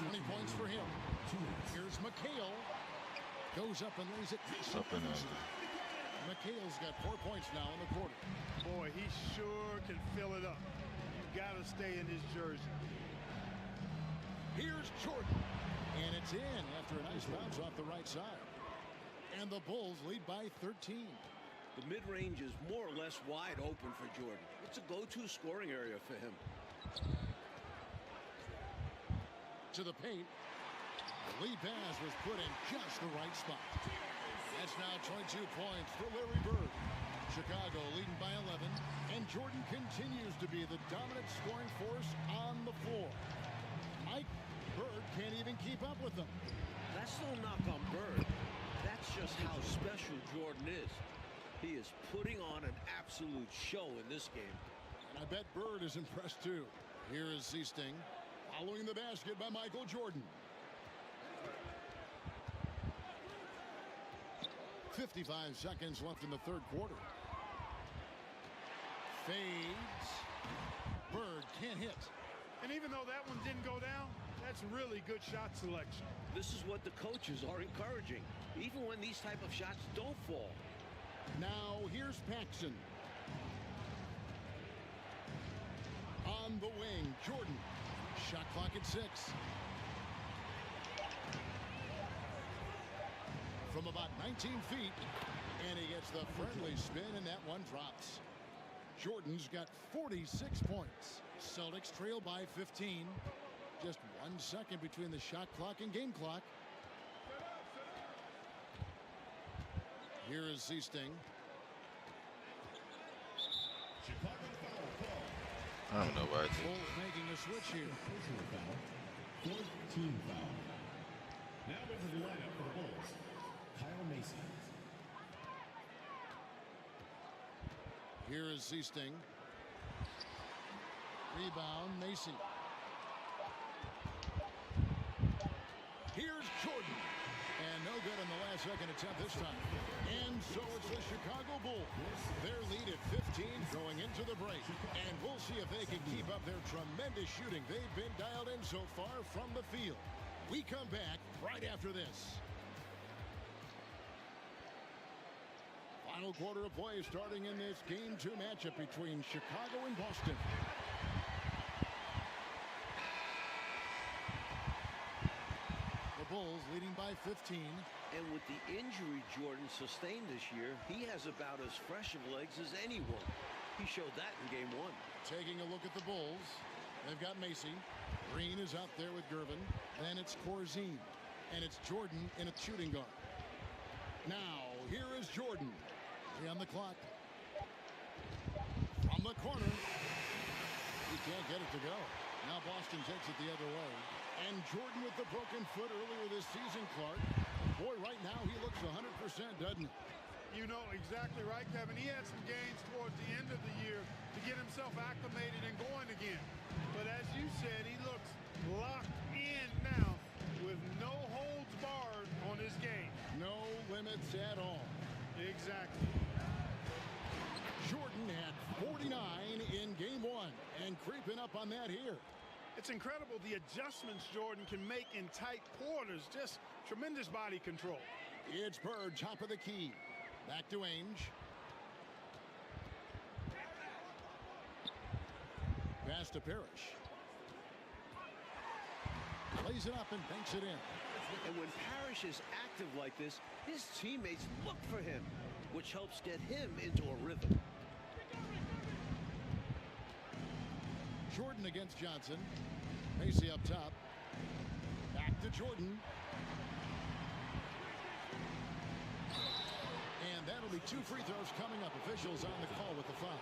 20 points for him. Here's McHale. Goes up and lays it. Up and in. McHale's got 4 points now in the quarter. Boy, he sure can fill it up. You got to stay in his jersey. Here's Jordan. And it's in after a nice bounce off the right side. And the Bulls lead by 13. The mid-range is more or less wide open for Jordan. It's a go-to scoring area for him. To the paint. The lead pass was put in just the right spot. That's now 22 points for Larry Bird. Chicago leading by 11. And Jordan continues to be the dominant scoring force on the floor. Mike, Bird can't even keep up with them. That's no knock on Bird. That's just how special Jordan is. He is putting on an absolute show in this game. And I bet Bird is impressed too. Here is Seasting. Following the basket by Michael Jordan. 55 seconds left in the third quarter. Fades. Bird can't hit. And even though that one didn't go down, that's really good shot selection. This is what the coaches are encouraging, even when these type of shots don't fall. Now here's Paxson. On the wing, Jordan. Shot clock at 6. From about 19 feet, and he gets the friendly spin, and that one drops. Jordan's got 46 points. Celtics trail by 15. Just 1 second between the shot clock and game clock. Here is Seasting. I don't know why I think. Bulls making a switch here. Personal foul. Fourth team foul. Now into the lineup for the Bulls. Kyle Mason. Here is Seasting. Rebound, Macy. Here's Jordan. And no good on the last second attempt this time. And so it's the Chicago Bulls. Their lead at 15 going into the break. And we'll see if they can keep up their tremendous shooting they've been dialed in so far from the field. We come back right after this. Final quarter of play starting in this Game 2 matchup between Chicago and Boston. The Bulls leading by 15. And with the injury Jordan sustained this year, he has about as fresh of legs as anyone. He showed that in Game 1. Taking a look at the Bulls. They've got Macy. Green is out there with Gervin. Then it's Corzine. And it's Jordan in a shooting guard. Now, here is Jordan. 3 on the clock. From the corner. He can't get it to go. Now Boston takes it the other way. And Jordan with the broken foot earlier this season, Clark. Boy, right now he looks 100%, doesn't he? You know exactly right, Kevin. He had some gains towards the end of the year to get himself acclimated and going again. But as you said, he looks locked in now with no holds barred on his game. No limits at all. Exactly. Jordan had 49 in Game 1 and creeping up on that here. It's incredible the adjustments Jordan can make in tight quarters. Just tremendous body control. It's Bird, top of the key. Back to Ainge. Pass to Parrish. Plays it up and banks it in. And when Parrish is active like this, his teammates look for him, which helps get him into a rhythm. Jordan against Johnson. Macy up top. Back to Jordan. And that'll be 2 free throws coming up. Officials on the call with the foul.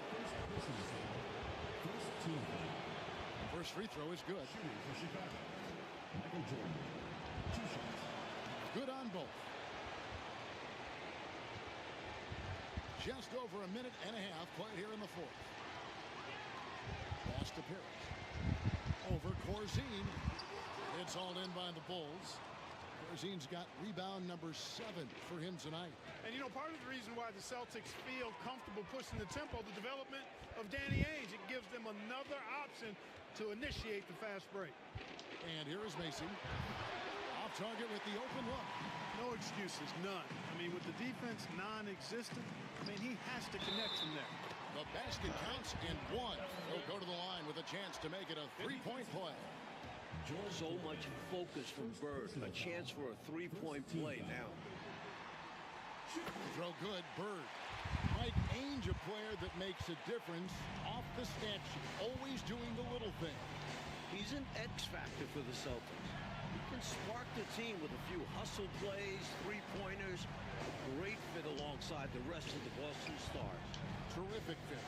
First team foul. First free throw is good. Shooting for Chicago. Michael Jordan. 2 shots. Good on both. Just over a minute and a half played here in the fourth. Pass to Parrish. Over Corzine. It's all in by the Bulls. Corzine's got rebound number 7 for him tonight. And you know, part of the reason why the Celtics feel comfortable pushing the tempo, the development of Danny Ainge, it gives them another option to initiate the fast break. And here is Macy. Off target with the open look. No excuses, none. I mean, with the defense non-existent, I mean, he has to connect from there. The basket counts in 1. He'll go to the line with a chance to make it a 3-point play. So much focus from Bird. A chance for a 3-point play now. Throw good, Bird. Mike Ainge, a player that makes a difference off the stat sheet. Always doing the little thing. He's an X factor for the Celtics. He can spark the team with a few hustle plays, 3-pointers. A great fit alongside the rest of the Boston Stars. Terrific fit.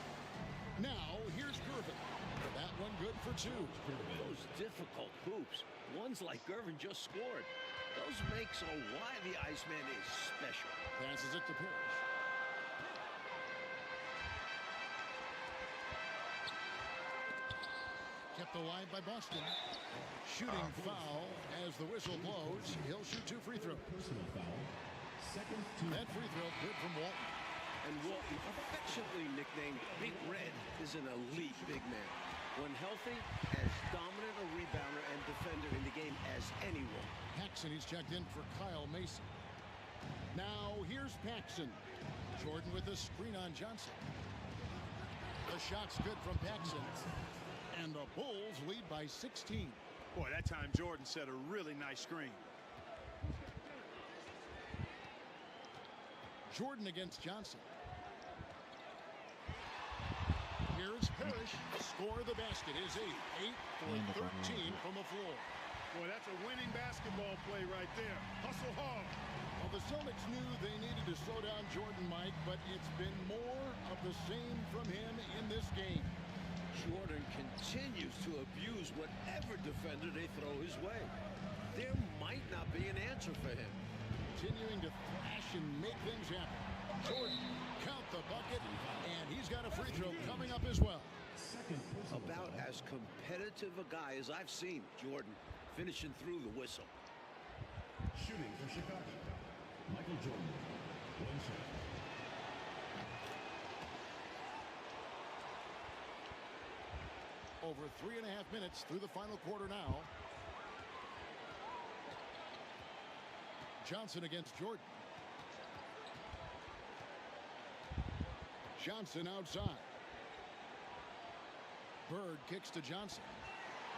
Now, here's Gervin. That one good for 2. Those difficult hoops. Ones like Gervin just scored. Those make so why the Iceman is special. Passes it to Parrish. kept alive by Boston. Shooting foul as the whistle blows. He'll shoot 2 free throws. Personal foul. Second team. That free throw good from Walton. And Walton, affectionately nicknamed Big Red, is an elite big man. When healthy, as dominant a rebounder and defender in the game as anyone. Paxson, he's checked in for Kyle Mason. Now here's Paxson. Jordan with the screen on Johnson. The shot's good from Paxson. And the Bulls lead by 16. Boy, that time Jordan set a really nice screen. Jordan against Johnson. Here's Parrish. Score of the basket is 8 for 13 from the floor. Boy, that's a winning basketball play right there. Hustle hard. Well, the Celtics knew they needed to slow down Jordan, Mike, but it's been more of the same from him in this game. Jordan continues to abuse whatever defender they throw his way. There might not be an answer for him. Continuing to flash and make things happen. Jordan, count the bucket, and he's got a free throw coming up as well. About as competitive a guy as I've seen, Jordan, finishing through the whistle. Shooting for Chicago. Michael Jordan. 1 shot. Over 3.5 minutes through the final quarter now. Johnson against Jordan. Johnson outside. Bird kicks to Johnson.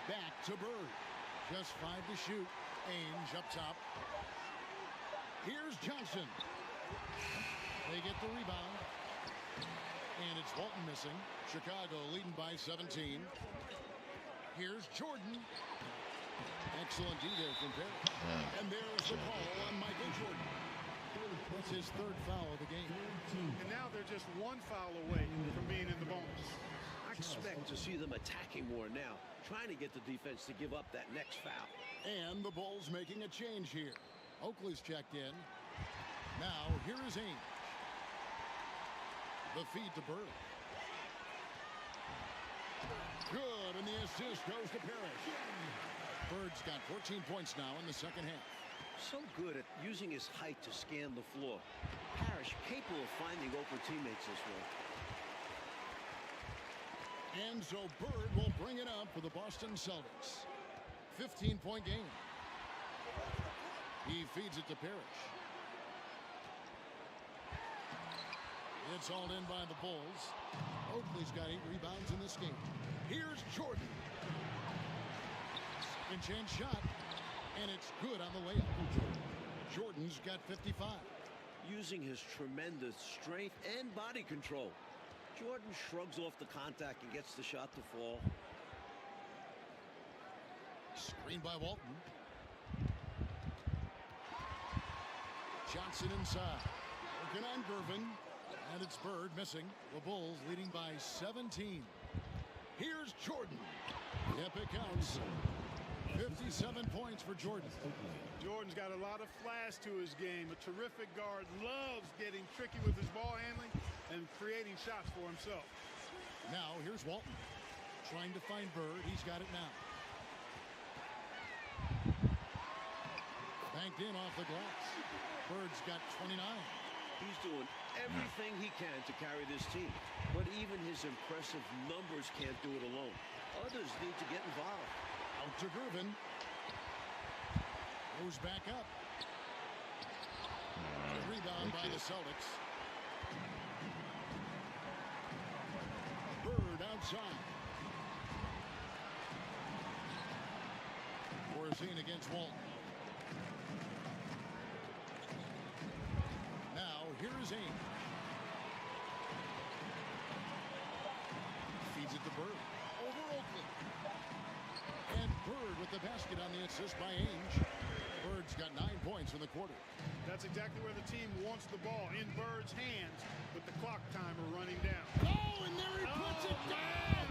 Back to Bird. Just 5 to shoot. Ainge up top. Here's Johnson. They get the rebound. And it's Walton missing. Chicago leading by 17. Here's Jordan. Excellent D there from Parrish. And there's the call on Michael Jordan. That's his 3rd foul of the game. And now they're just 1 foul away from being in the bonus. I expect to see them attacking more now, trying to get the defense to give up that next foul. And the Bulls making a change here. Oakley's checked in. Now here is Ainge. The feed to Bird. Good, and the assist goes to Parrish. Bird's got 14 points now in the second half. So good at using his height to scan the floor. Parrish capable of finding open teammates this way. And so Bird will bring it up for the Boston Celtics. 15-point game. He feeds it to Parrish. It's all in by the Bulls. Oakley's got 8 rebounds in this game. Here's Jordan. Second chance shot. And it's good on the layup. Jordan's got 55. Using his tremendous strength and body control, Jordan shrugs off the contact and gets the shot to fall. Screen by Walton. Johnson inside. Working on Gervin. And it's Bird missing. The Bulls leading by 17. Here's Jordan. Yep, it counts. 57 points for Jordan. Jordan's got a lot of flash to his game. A terrific guard. Loves getting tricky with his ball handling and creating shots for himself. Now here's Walton. Trying to find Bird. He's got it now. Banked in off the glass. Bird's got 29. He's doing everything he can to carry this team. But even his impressive numbers can't do it alone. Others need to get involved. Out to Gervin. Goes back up. Rebound by the Celtics. Bird outside. Corzine against Walton. Now, here is Ainge. Feeds it to Bird. Over Oakley. And Bird with the basket on the assist by Ainge. Bird's got 9 points in the quarter. That's exactly where the team wants the ball, in Bird's hands, with the clock timer running down. Oh, and there he puts it down!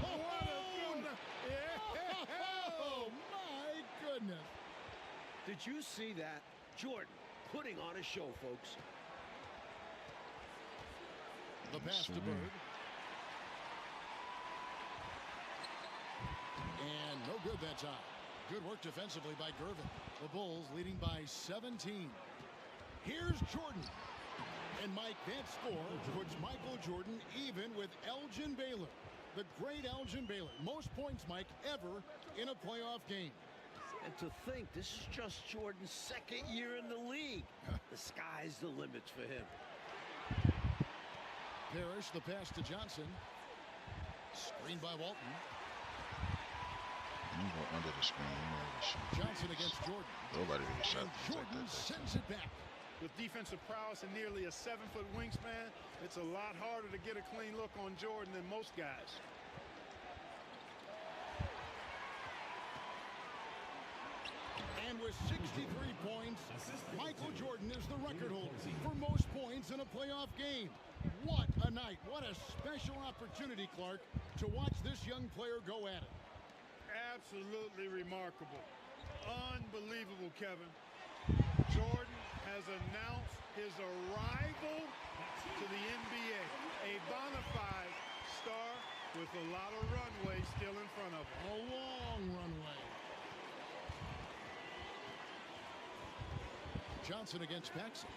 Oh, my goodness. Did you see that? Jordan putting on a show, folks. The pass to Bird. And good that time. Good work defensively by Gervin. The Bulls leading by 17. Here's Jordan. And Mike, that score puts Michael Jordan even with Elgin Baylor. The great Elgin Baylor. Most points, Mike, ever in a playoff game. And to think this is just Jordan's second year in the league. The sky's the limit for him. Parrish, the pass to Johnson. Screen by Walton. You go under the screen. You know the shot. Johnson against Jordan. Nobody really shot And to take Jordan that. sends it back. With defensive prowess and nearly a 7-foot wingspan, it's a lot harder to get a clean look on Jordan than most guys. And with 63 points, Michael Jordan is the record holder for most points in a playoff game. What a night. What a special opportunity, Clark, to watch this young player go at it. Absolutely remarkable. Unbelievable, Kevin. Jordan has announced his arrival to the NBA. A bona fide star with a lot of runway still in front of him. A long runway. Johnson against Paxson.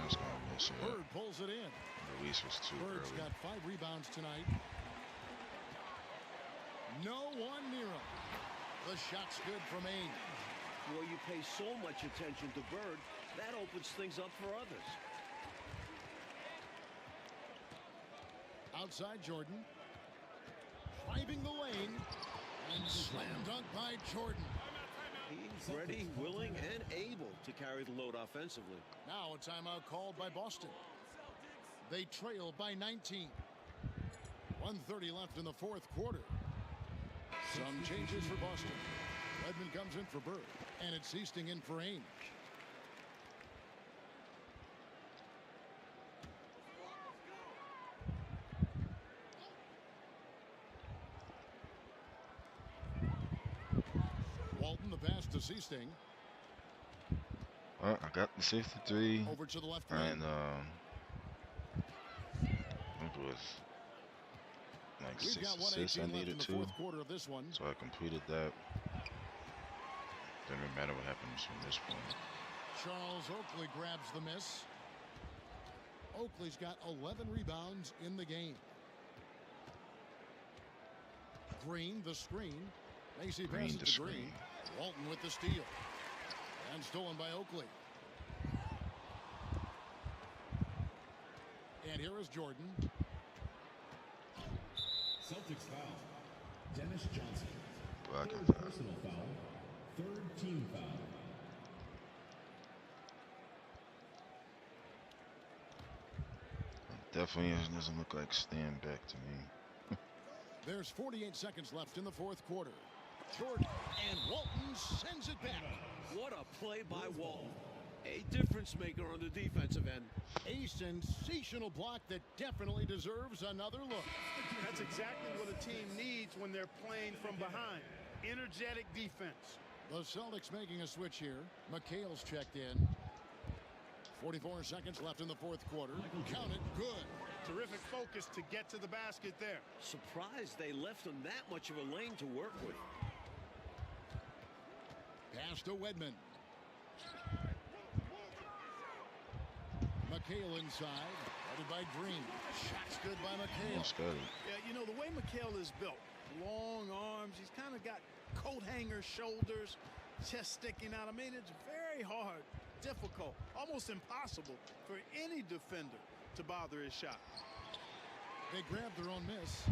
That's gonna miss it. Bird pulls it in. Luis was too Bird's early. got 5 rebounds tonight. No one near him. The shot's good from Ain. Well, you pay so much attention to Bird, that opens things up for others. Outside Jordan. Driving the lane. And slam dunk by Jordan. He's ready, willing, and able to carry the load offensively. Now a timeout called by Boston. They trail by 19. 1:30 left in the fourth quarter. Some changes for Boston. Redmond comes in for Bird. And it's Easting in for Ainge. Walton, the pass to Seasting. I got the 63. Over to the left And wing. it was like We've 6 got assists I 1:18 left in needed the to. fourth quarter of this one. So I completed that. Doesn't matter what happens from this point. Charles Oakley grabs the miss. Oakley's got 11 rebounds in the game. Green, the screen. Macy Green, passes the to Green. screen. Walton with the steal. And stolen by Oakley. And here is Jordan. Celtics foul. Dennis Johnson. Blocking Third foul. personal foul. Third team foul. Definitely doesn't look like stand back to me. There's 48 seconds left in the fourth quarter. Jordan and Walton sends it back. What a play by Walton. A difference maker on the defensive end. A sensational block that definitely deserves another look. That's exactly what a team needs when they're playing from behind. Energetic defense. The Celtics making a switch here. McHale's checked in. 44 seconds left in the fourth quarter. Count it. Good. Terrific focus to get to the basket there. Surprised they left him that much of a lane to work with. Pass to Wedman. McHale inside. Headed by Green. Shot's good by McHale. Almost got it. Yeah, you know, the way McHale is built, long arms, he's kind of got coat hanger shoulders, chest sticking out. I mean, it's very hard, difficult, almost impossible for any defender to bother his shot. They grab their own miss.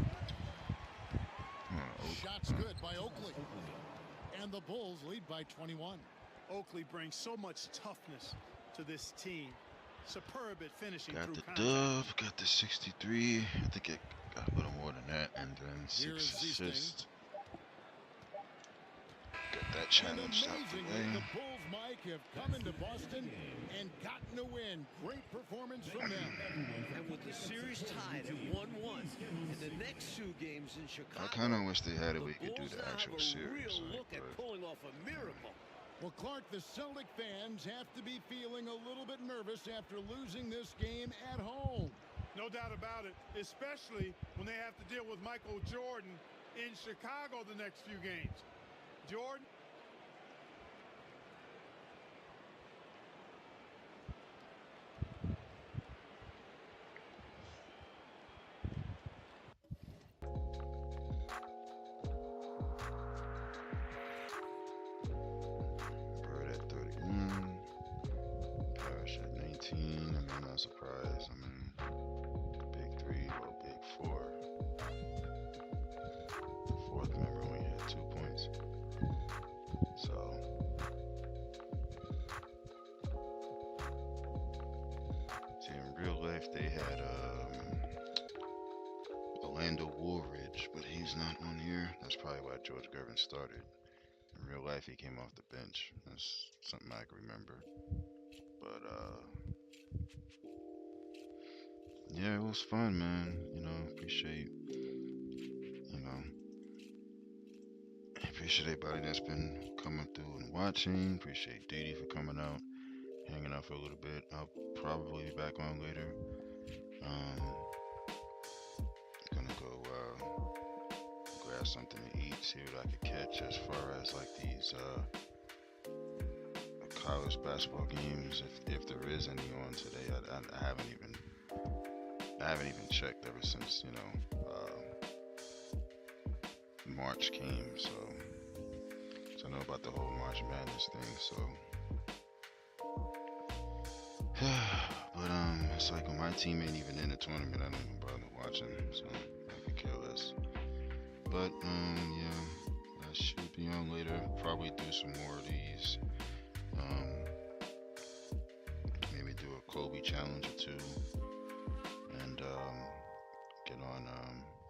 Oh, Shot's good by Oakley. And the Bulls lead by 21. Oakley brings so much toughness to this team. Superb at finishing got through the contact. dub, got the 63. I think it got a little more than that. And then Here 6 is Easting. assists. Got that And challenge out the amazingly, way. the Bulls, Mike, have come into Boston and gotten a win. Great performance from them. And with the series tied at 1-1 and the next 2 games in Chicago, I kind of wish they had it. the We could do Bulls the now actual have a series. real like, look at but pulling off a miracle. Well, Clark, the Celtic fans have to be feeling a little bit nervous after losing this game at home. No doubt about it, especially when they have to deal with Michael Jordan in Chicago the next few games. Jordan? Bird at 31. Parrish at 19. I'm not surprised. I mean, big three or big four. The fourth member only had 2 points. So, see, in real life, they had Orlando Woolridge, but he's not on here. That's probably why George Gervin started. In real life, he came off the bench. That's something I can remember. But, yeah, it was fun, man. You know, appreciate everybody that's been coming through and watching. Appreciate Didi for coming out, hanging out for a little bit. I'll probably be back on later. Gonna go grab something to eat, see what I could catch as far as like these college basketball games, if there is any on today. I haven't even checked ever since March came, so I know about the whole March Madness thing. So, but it's like when my team ain't even in the tournament, I don't even bother watching, so I could care less. But yeah, I should be on later. Probably do some more of these. Maybe do a Kobe challenge or two, and get on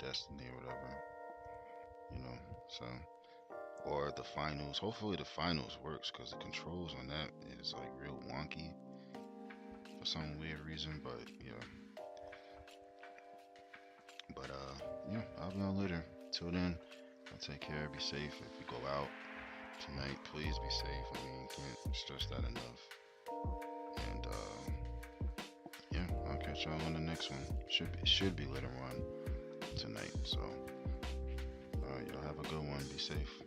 Destiny or whatever. So, or the finals. Hopefully the finals works, because the controls on that is like real wonky for some weird reason. But yeah, I'll be on later. Till then, I'll take care. Be safe. If you go out tonight, please be safe. I mean, can't stress that enough. And yeah, I'll catch y'all on the next one. Should be later on tonight. So, y'all have a good one. Be safe.